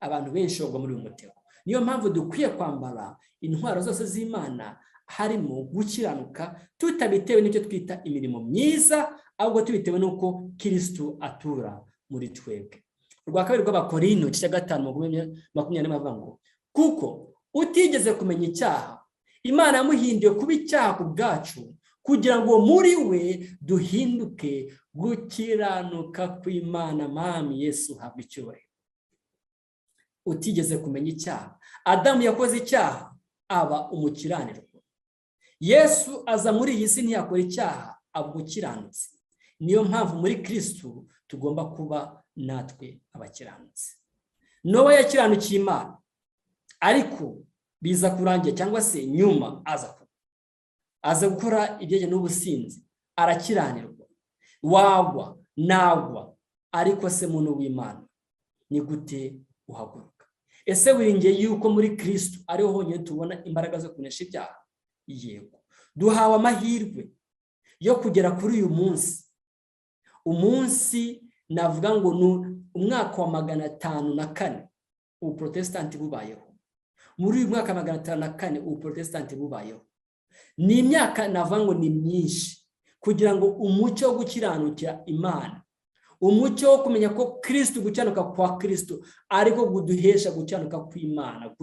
abantu benshi bagwa muri uyu mutego. Niyo mpamvu dukwiye kwambara intwaro zose z'Imana, harimo gukiranuka, tutabitewe n'icyo twita imirimo myiza, ahubwo tubitewe n'uko Kristo atura muri twebwe. Urwa kabiri rw'Abakorinto 5:20 bavuga ngo kuko utigeze kumenya icyaha, Imana yamuhinduye kuba icyaha ku bwacu, kugira ngo muri we duhinduke gukiranuka kw'Imana. Mwami Yesu habwa icyubahiro. Utigeze kumenya icyaha. Adamu yakoze icyaha, aba umukiranirwa. Yesu aza muri iyi si ntiyakora icyaha, aba umukiranutsi. Niyo mpamvu muri Kristo tugomba kuba natwe abakiranutsi. Nowa yakiranukiye Imana, ariko biza kurangira, cyangwa se nyuma aza gukora ibyeje n'ubusinzi, arakiranirwa. wagwa nagwa, ariko se muntu w'Imana ni gute uhaguruka? Ese wiringiye yuko muri Kristo ariho honyine tubona imbaraga zo kunesha ibyaha? Yego, duhawe amahirwe yo kugera kuri uyu munsi. Umunsi navuga ngo ni umwaka wa 504 ubuprotestanti bubayeho. Muri uyu mwaka 504 ubuprotestanti bubayeho. Ni imyaka navuga ngo ni myinshi kugira ngo umucyo wo gukiranukira Imana, umucyo wo kumenya ko Kristo, gucyanuka kwa Kristo ariko guduhesha gucyanuka kw'Imana,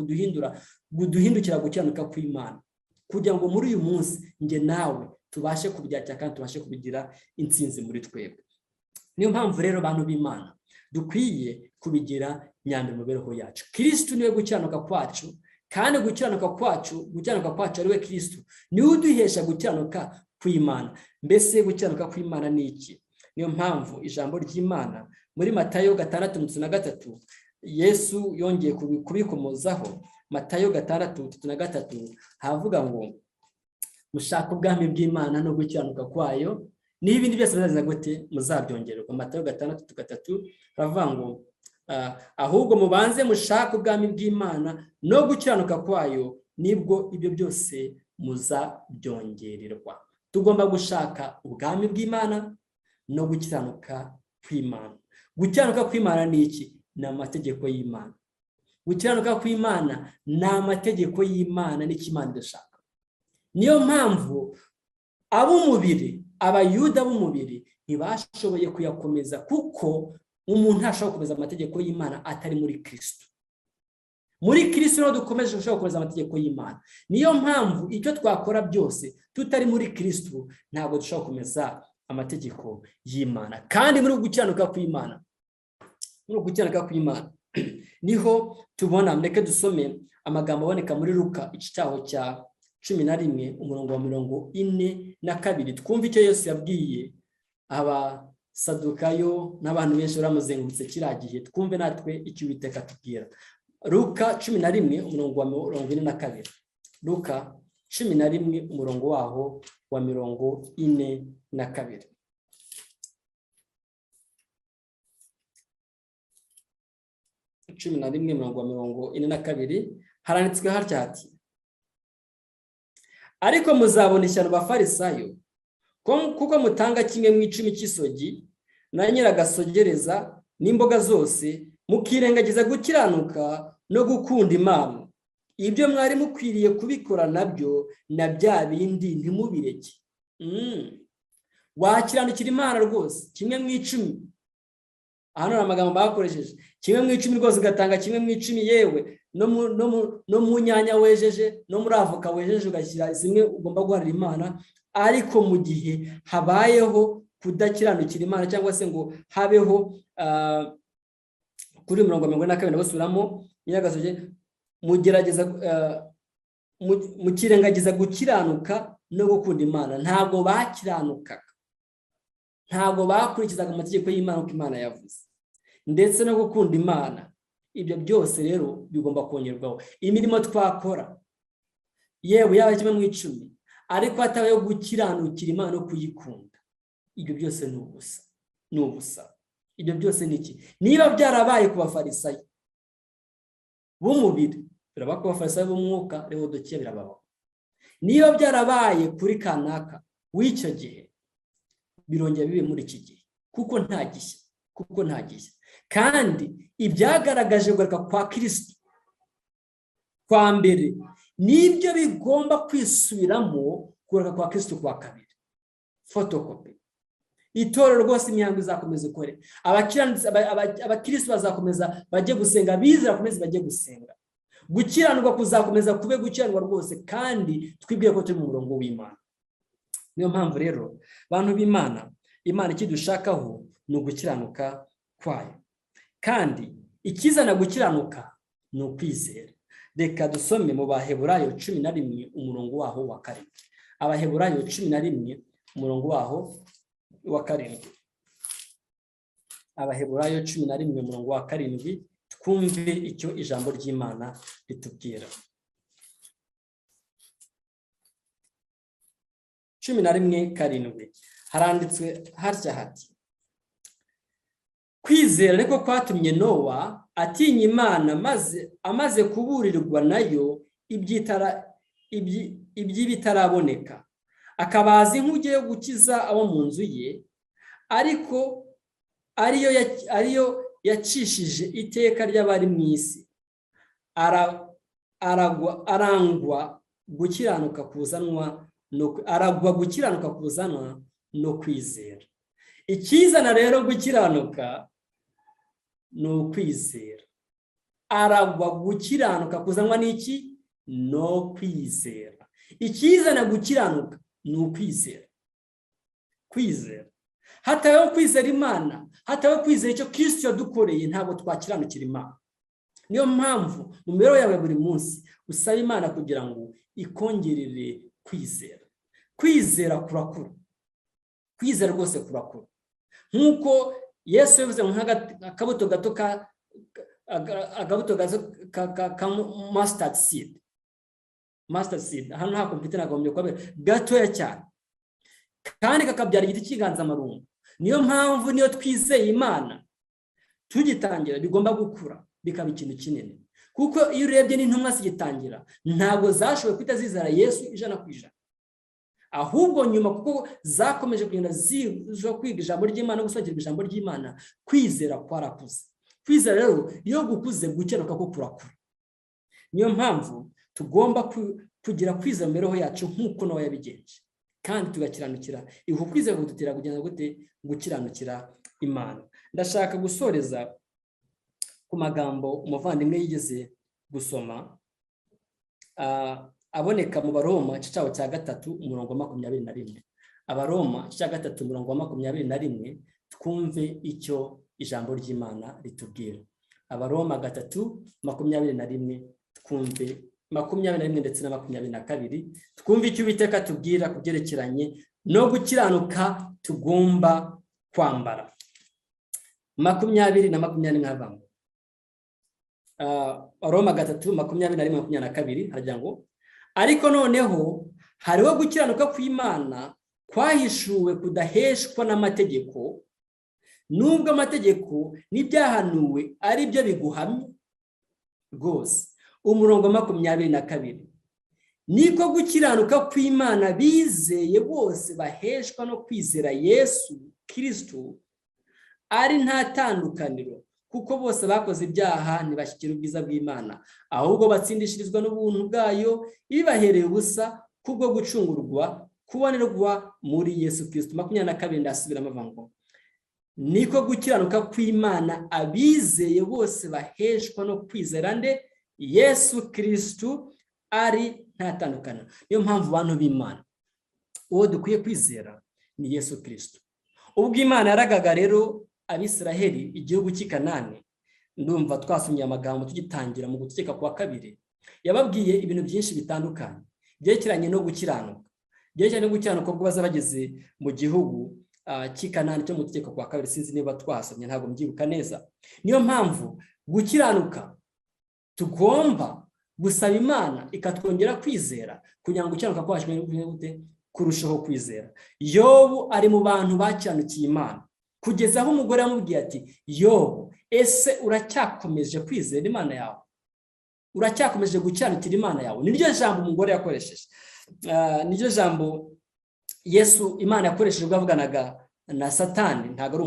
guduhindukira gucyanuka kw'Imana, kugira ngo muri uyu munsi nge nawe tubashe kubyakira kandi tubashe kubigira intsinzi muri twebwe. Niyo mpamvu rero abantu b'Imana dukwiye kubigira nyambere mu mibereho yacu. Kristo niwe gucyanuka kwacu, kandi gucyanuka kwacu ari we Kristo niwe uduhesha gucyanuka kw'Imana. Mbese gucyanuka kw'Imana ni iki? Niyo mpamvu ijambo ry'Imana muri Matayo 6:3 Yesu yongeye kubikomozaho. Matayo 6:3 havuga ngo mushaka ubwami bw'Imana no gucyanuka kwayo, n'ibindi byose bizaza gute muzabyongererwa. Matayo 6:3 havuga ngo ahubwo mubanze mushaka ubwami bw'Imana no gucyanuka kwayo, nibwo ibyo byose muzabyongererwa. Tugomba gushaka ubwami bw'Imana no gukiranuka kw'Imana. Gukiranuka kw'Imana ni iki? Ni amategeko y'Imana. Gukiranuka kw'Imana ni amategeko y'Imana n'ikimana idashaka. Niyo mpamvu ab'umubiri, abayuda b'umubiri ntibashoboye kuyakomeza, kuko umuntu ntashobora gukomeza amategeko y'Imana atari muri Kristo. Muri Kristo niho dukomeje gushobora gukomeza amategeko y'Imana. Niyo mpamvu icyo twakora byose tutari muri Kristo ntabwo dushobora gukomeza amategeko y'Imana. Kandi muri gukiranuka kw'Imana, niho tubona, mureke dusome amagambo aboneka muri Luka icyaho cya 11 umurongo wa 42. Twumve icyo Yesu yabwiye abasadukayo n'abantu benshi baramuzengurutse kiragiye. Twumve natwe icyo Uwiteka atubwira. Luka 11 umurongo wa 42. Luka 11 umurongo waho wa 42. 11 umurongo wa 42 haranditswe hatya hati: ariko muzabona ishyano bafarisayo, kuko mutanga kimwe mu 10 cy'isogi na nyiragasogereza n'imboga zose, mukirengagiza gukiranuka no gukunda Imana. Ibyo mwari mukwiriye kubikora nabyo na bya bindi ntimubireke. Wakiranukira Imana rwose kimwe mu 10. Hano ari amagambo bakoresheje. Kimwe mu 10 rwose ugatanga kimwe mu 10, yewe no mu nyanya wejeje, no muri avoka wejeje ugashyira zimwe ugomba guharira Imana. Ariko mu gihe habayeho kudakiranukira Imana, cyangwa se ngo habeho kuri 42 basubiramo nyiragasoge, mukirengagiza gukiranuka no gukunda Imana. Ntabwo bakiranukaga, ntabwo bakurikizaga amategeko y'Imana uko Imana yavuze, ndetse no gukunda Imana. Ibyo byose rero bigomba kongerwaho. Imirimo twakora, yewe yaba kimwe mu 10, ariko hatabayeho gukiranukira Imana no kuyikunda, ibyo byose ni ubusa. Ibyo byose ni iki? Niba byarabaye ku bafarisayo b'umubiri, biraba ku bafarisayo b'umwuka, rero dokiye birabaho. Niba byarabaye kuri kanaka w'icyo gihe, birongera bibe muri iki gihe, kuko nta gishya. Kandi ibyagaragaje kugaruka kwa Kristo kwa mbere nibyo bigomba kwisubiramo kugaruka kwa Kristo kwa kabiri. Photocopy. Itorero rwose imihango izakomeza ikore. Abakristo bazakomeza bajye gusenga, bizera komeza bajye gusenga. Gukiranirwa kuzakomeza kube gukiranirwa rwose, kandi twibwiye ko turi mu murongo w'Imana. Niyo mpamvu rero bantu b'Imana, Imana ikidushakaho ni ugukiranuka kwayo, kandi ikizana gukiranuka ni ukwizera. Reka dusome mu Baheburayo 11 umurongo waho wa 7. Abaheburayo 11 umurongo waho wa 7. Abaheburayo 11 umurongo wa 7, twumve icyo ijambo ry'Imana ritubwira. 11:7 haranditswe harya hati kwizera ariko kwatumye Nowa atinya Imana maze amaze kuburirwa nayo iby'ibitaraboneka, akabaza inkuge yo gukiza abo mu nzu ye, ariko ariyo yacishije iteka ry'abari mu isi. Arangwa gukiranuka kuzanwa no kwizera. Ikizana rero gukiranuka ni ukwizera. Aragwa gukiranuka kuzanwa n'iki? No kwizera. Ikizana gukiranuka ni ukwizera. Kwizera. Hataweho kwizera Imana, hataweho kwizera icyo Kristo yadukoreye, ntabwo twakiranukira Imana. Niyo mpamvu mu mibereho yawe buri munsi usaba Imana kugira ngo ikongerere kwizera. Kwizera kurakura. Kwizera rwose kurakura. Nk'uko Yesu yavuze nk'akabuto gato ka mustard seed. Mustard seed, hano nta kompiyuta nagombye kuba gatoya cyane, kandi kakabyara igiti cy'inganzamarumbu. Niyo mpamvu niyo twizeye Imana tugitangira bigomba gukura bikaba ikintu kinini, kuko iyo urebye n'intumwa zigitangira ntabwo zashoboye kwita zizera Yesu 100%, ahubwo nyuma kuko zakomeje kugenda zizo kwiga ijambo ry'Imana, gusobanukirwa ijambo ry'Imana, kwizera kwarakuze. Kwizera rero iyo gukuze gukenuka ko kurakura. Niyo mpamvu tugomba kugira kwizera mu mibereho yacu nk'uko Nowa yabigenje, kandi tugakiranukira. Iho kwizera kudutera kugenda gute? Gukiranukira Imana. Ndashaka gusoreza ku magambo umuvandimwe yigeze gusoma, aboneka mu Baroma igice cya 3:21. Abaroma igice cya 3:21, twumve icyo ijambo ry'Imana ritubwira. Abaroma 3:21, twumve 21 ndetse na 22, twumve icyo Uwiteka tubwira kubyerekeranye no gukiranuka tugomba kwambara. 20 na 22 nk'abamo. Roma 3:21-22 haragira ngo ariko noneho hariho gukiranuka kw'Imana kwahishuwe kudaheshwa n'amategeko, nubwo amategeko n'ibyahanuwe ari byo biguhamye rwose. 22, niko gukiranuka kw'Imana bizeye bose baheshwa no kwizera Yesu Kristo ari nta tandukaniro, kuko bose bakoze ibyaha ntibashyikira ubwiza bw'Imana, ahubwo batsindishirizwa n'ubuntu bwayo ibibahereye ubusa kubwo gucungurwa kubonerwa muri Yesu Kristo. 22 ndasubira amavango. Niko gukiranuka kw'Imana abizeye bose baheshwa no kwizera nde? Yesu Kristo ari nta tandukaniro. Niyo mpamvu bantu b'Imana uwo dukwiye kwizera ni Yesu Kristo. Ubwo Imana yaragaga rero Abisiraheli igihugu cy'i Kanani, ndumva twasomye amagambo tugitangira mu gutegeka kwa 2, yababwiye ibintu byinshi bitandukanye byerekeranye no gukiranuka. Byerekeranye no gukiranuka ubwo baza bageze mu gihugu cy'i Kanani cyo mu gutegeka kwa 2, sinzi niba twasomye, ntabwo mbyibuka neza. Niyo mpamvu gukiranuka tugomba gusaba Imana ikatwongera kwizera kugira ngo gukiranuka kwacu gute kurushaho kwizera. Yobu ari mu bantu bakiranukiye Imana, kugeza aho umugore yamubwiye ati, Yobu, ese uracyakomeje kwizera Imana yawe? Uracyakomeje gukiranukira Imana yawe? Niryo jambo umugore yakoresheje. Niryo jambo Yesu Imana yakoresheje ubwo avuganaga na Satani, ntago ari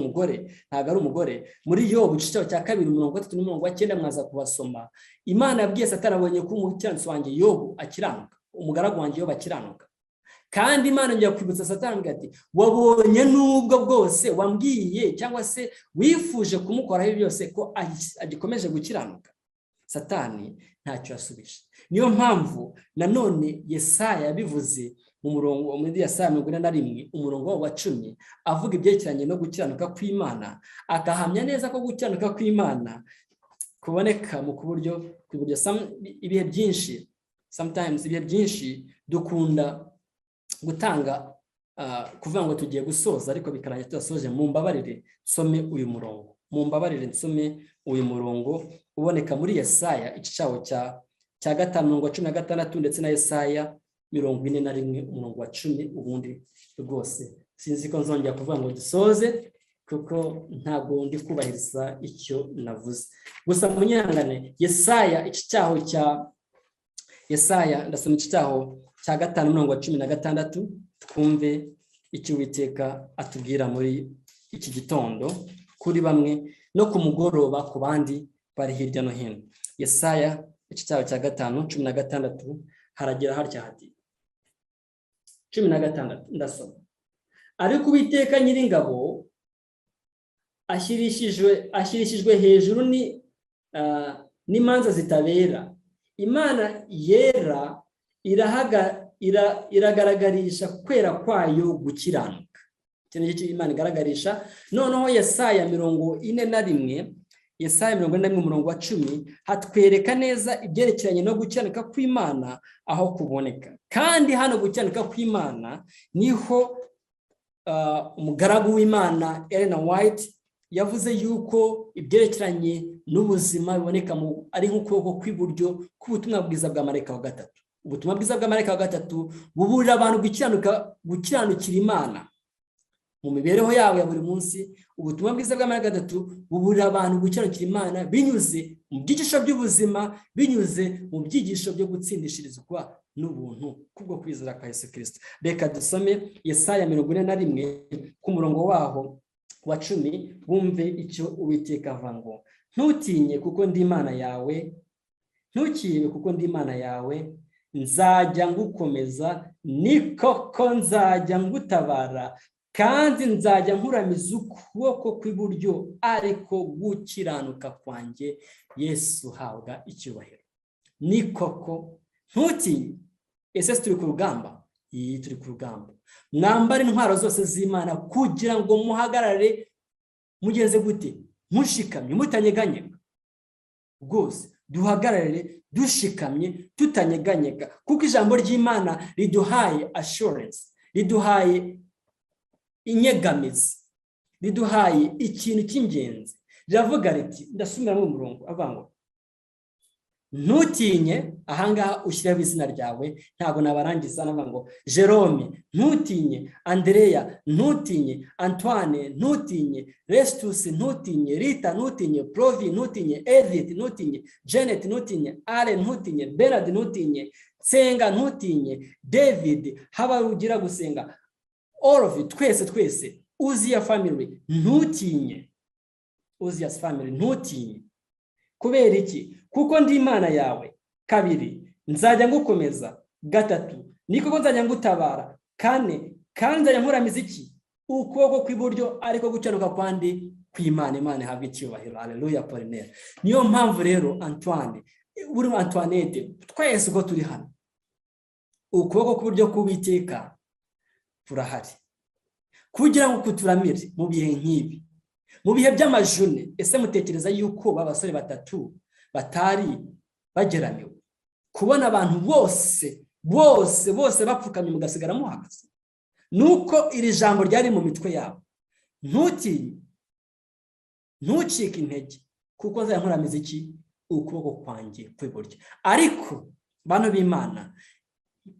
umugore. Muri Yobu igice cya 2:3-9 mwaza kubasoma. Imana yabwiye Satani, abonye ko umukiranutsi wanjye Yobu akiranuka, umugaragu wanjye Yobu akiranuka. Kandi Imana ngiye kwibutsa Satani ati, wabonye nubwo bwose wambwiye cyangwa se wifuje kumukoraho ibyo byose ko agikomeje gukiranuka? Satani ntacyo yasubije. Niyo mpamvu nanone Yesaya yabivuze mu murongo muri Yesaya 41:10, avuga ibyerekeranye no gukiranuka kw'Imana, akahamya neza ko gukiranuka kw'Imana kuboneka mu kuburyo ibihe byinshi, sometimes ibihe byinshi dukunda gutanga kuvuga ngo tugiye gusoza ariko bikarangira tudasoje. Mumbabarire nsome uyu murongo uboneka muri Yesaya igice cya 5:16 ndetse na Yesaya 41:10, ubundi rwose sinzi ko nzongera kuvuga ngo dusoze kuko ntabwo ndi kubahiriza icyo navuze. Gusa munyangane, Yesaya ndasoma icyaho cya 5:16 twumve icyo Uwiteka atubwira muri iki gitondo kuri bamwe no ku mugoroba ku bandi bari hirya no hino. Yesaya icyaho cya 5:16 haragira harya hati 16 ndasoma. Ariko Uwiteka Nyiringabo ashirishijwe hejuru n'imanza zitabera. Imana yera iragaragarisha kwera kwayo gukiranuka. Icyo Imana igaragarisha. Noneho Yesaya 41, Yesaya 41 umurongo wa 10 hatwereka neza ibyerekeranye no gukiranuka kw'Imana aho kuboneka. Kandi hano gukiranuka kw'Imana niho umugaragu w'Imana Ellen White yavuze yuko ibyerekeranye n'ubuzima biboneka ari nk'ukuboko kw'iburyo k'ubutumwa bwiza bwa marayika wa gatatu. Ubutumwa bwiza bwa marayika wa gatatu buburira abantu gukiranukira Imana mu mibereho yabo ya buri munsi. Ubutumwa bwiza bwa marayika wa gatatu buburira abantu gukiranukira Imana binyuze mu byigisho by'ubuzima, binyuze mu byigisho byo gutsindishirizwa n'ubuntu kubwo kwizera kwa Yesu Kristo. Reka dusome Yesaya 41 ku murongo waho wa 10 bumve icyo Uwiteka avuga ngo: ntutinye kuko ndi Imana yawe, ntukibe kuko ndi Imana yawe, nzajya ngukomeza, ni koko nzajya ngutabara, kandi nzajya nkuramiza ukuboko kw'iburyo, ariko gukiranuka kwanjye. Yesu habwa icyubahiro. Ni koko ntutinye. Ese turi ku rugamba? Turi ku rugamba. Mwambare intwaro zose z'Imana kugira ngo muhagarare mugenze gute? Mushikamye, mutanyeganyega. Rwose duhagarare dushikamye, tutanyeganyega, kuko ijambo ry'Imana riduhaye assurance, riduhaye inyegamizi, riduhaye ikintu cy'ingenzi. Riravuga riti, ndasubira mu murongo avuga ngo ntutinye. Ahangaha ushyiraho izina ryawe, ntabwo nabarangiza navuga ngo Jerome ntutinye, Andrea ntutinye, Antoine ntutinye, Restus ntutinye, Rita ntutinye, Provi ntutinye, Edith ntutinye, Janet ntutinye, Allen ntutinye, Bernard ntutinye, Senga ntutinye, David Habarugira gusenga, all of it, twese Uzia family ntutinye, Uzia's family ntutinye. Kubera iki? Kuko ndi Imana yawe. 2 nzajya ngukomeza. 3 niko nzajya ngutabara. 4 kandi nzajya nkuramiza iki? Ukuboko kw'iburyo, ariko gucyanuka kwandi kw'Imana. Imana ihabwe icyubahiro. Haleluya Apollinaire. Niyo mpamvu rero Antoine, uri Antoinette, twese uko turi hano, ukuboko kw'iburyo k'Uwiteka turahari kugira ngo kuturamire mu bihe nk'ibi, mu bihe by'amajune. Ese mutekereza yuko babasore batatu batari bageramiwe kubona abantu bose bapfukamye mugasigara muhagaze? Nuko iri jambo ryari mu mitwe yabo. Ntutinye, ntucike intege, kuko nzajya nkuramiza iki? Ukuboko kwanjye kw'iburyo. Ariko bano b'Imana,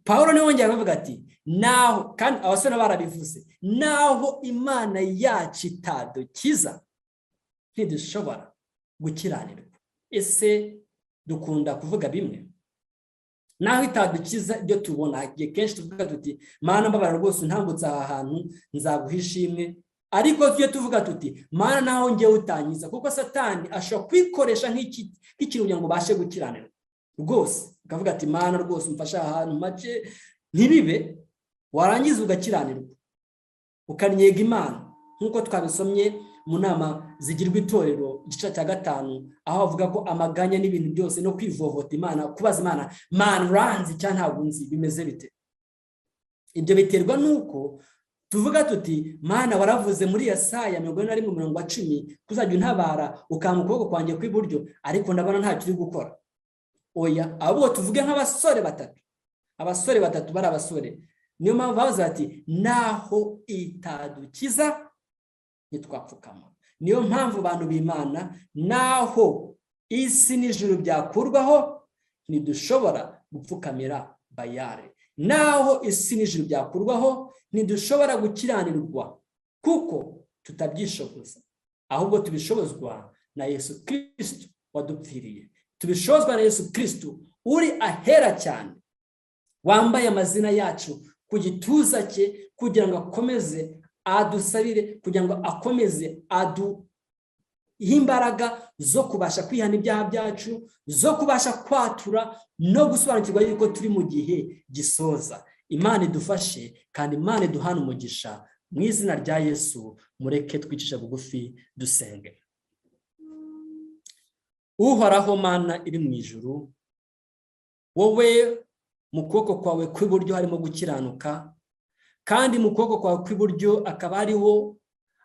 Pawulo niwe wongera avuga ati, naho, kandi abasore barabivuze, naho Imana yacu itadukiza ntidushobora gukiranirwa. Ese dukunda kuvuga bimwe? Naho itadukiza ibyo tubona, igihe kenshi tuvuga tuti, Mana mbabara rwose ntambutse aha hantu nzaguha ishimwe. Ariko tujye tuvuga tuti, Mana naho ngewe utanyiza, kuko Satani ashobora kwikoresha nk'ikintu kugira ngo bashe gukiranirwa. Rwose ukavuga ati, Mana rwose umfasha ahantu make ntibibe, warangiza ugakiranirwa, ukanyega Imana, nk'uko twabisomye mu nama zigirwa itorero igice cya 5, aho avuga ko amaganya n'ibintu byose no kwivovota Imana, kubaza Imana, Mana ranzi cyangwa ntabwo nzi bimeze bite. Ibyo biterwa nuko tuvuga tuti, Mana waravuze muri Yesaya 41:10 kuzajya untabara ukampa ukuboko kwanjye kw'iburyo, ariko ndabona nta kiri gukora. Oya, abo tuvuge nk'abasore batatu bari abasore. Niyo mpamvu bavuze ati, naho itadukiza ntitwapfukama. Niyo mpamvu abantu b'Imana, naho isi n'ijuru byakurwaho ntidushobora gupfukamira Bayali. naho isi n'ijuru byakurwaho ntidushobora gukiranirwa kuko tutabyishoboza, ahubwo tubishobozwa na Yesu Kristo wadupfiriye, tubishobozwa na Yesu Kristo uri ahera cyane, wambaye amazina yacu ku gituza cye kugira ngo akomeze adusabire, kugira ngo akomeze imbaraga zo kubasha kwihana ibyaha byacu, zo kubasha kwatura no gusobanukirwa yuko turi mu gihe gisoza. Imana idufashe kandi Imana iduhana umugisha. Mu izina rya Yesu mureke twicisha bugufi dusenge. Uhoraho Mana iri mu ijuru, wowe mu kuboko kwawe kw'iburyo harimo gukiranuka, kandi mu kuboko kwawe kw'iburyo akaba hariho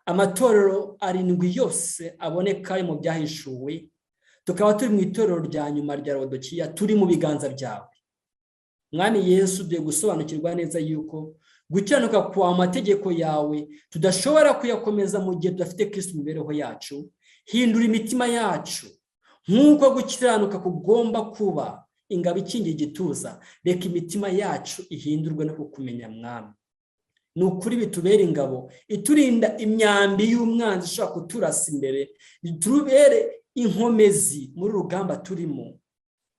amatorero 7 yose aboneka mu byahishuwe. Tukaba turi mu itorero rya nyuma rya Laodikiya, turi mu biganza byawe. Mwami Yesu, duye gusobanukirwa neza yuko gukiranuka kwa amategeko yawe tudashobora kuyakomeza mu gihe tudafite Kristo mu mibereho yacu. Hindura imitima yacu nk'uko gukiranuka kugomba kuba ingabo ikingiye igituza. Reka imitima yacu ihindurwe no kukumenya Mwami. Nukuri bitubere ingabo iturinda imyambi y'umwanzi ushaka kuturasa imbere, bitubere inkomezi muri rugamba turimo.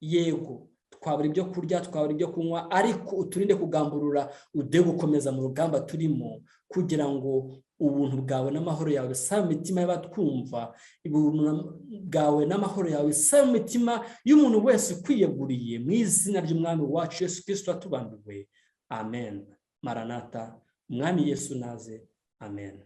Yego twabura ibyo kurya, twabura ibyo kunywa, ariko uturinde kugamburura, ude gukomeza mu rugamba turimo, kugira ngo ubuntu bwawe n'amahoro yawe bisabe imitima y'abatwumva, ubuntu bwawe n'amahoro yawe bisabe imitima y'umuntu wese kwiyeguriye, mu izina ry'umwami wacu Yesu Kristo watubambiwe. Amen. Maranatha. Mwami Yesu naze. Amen.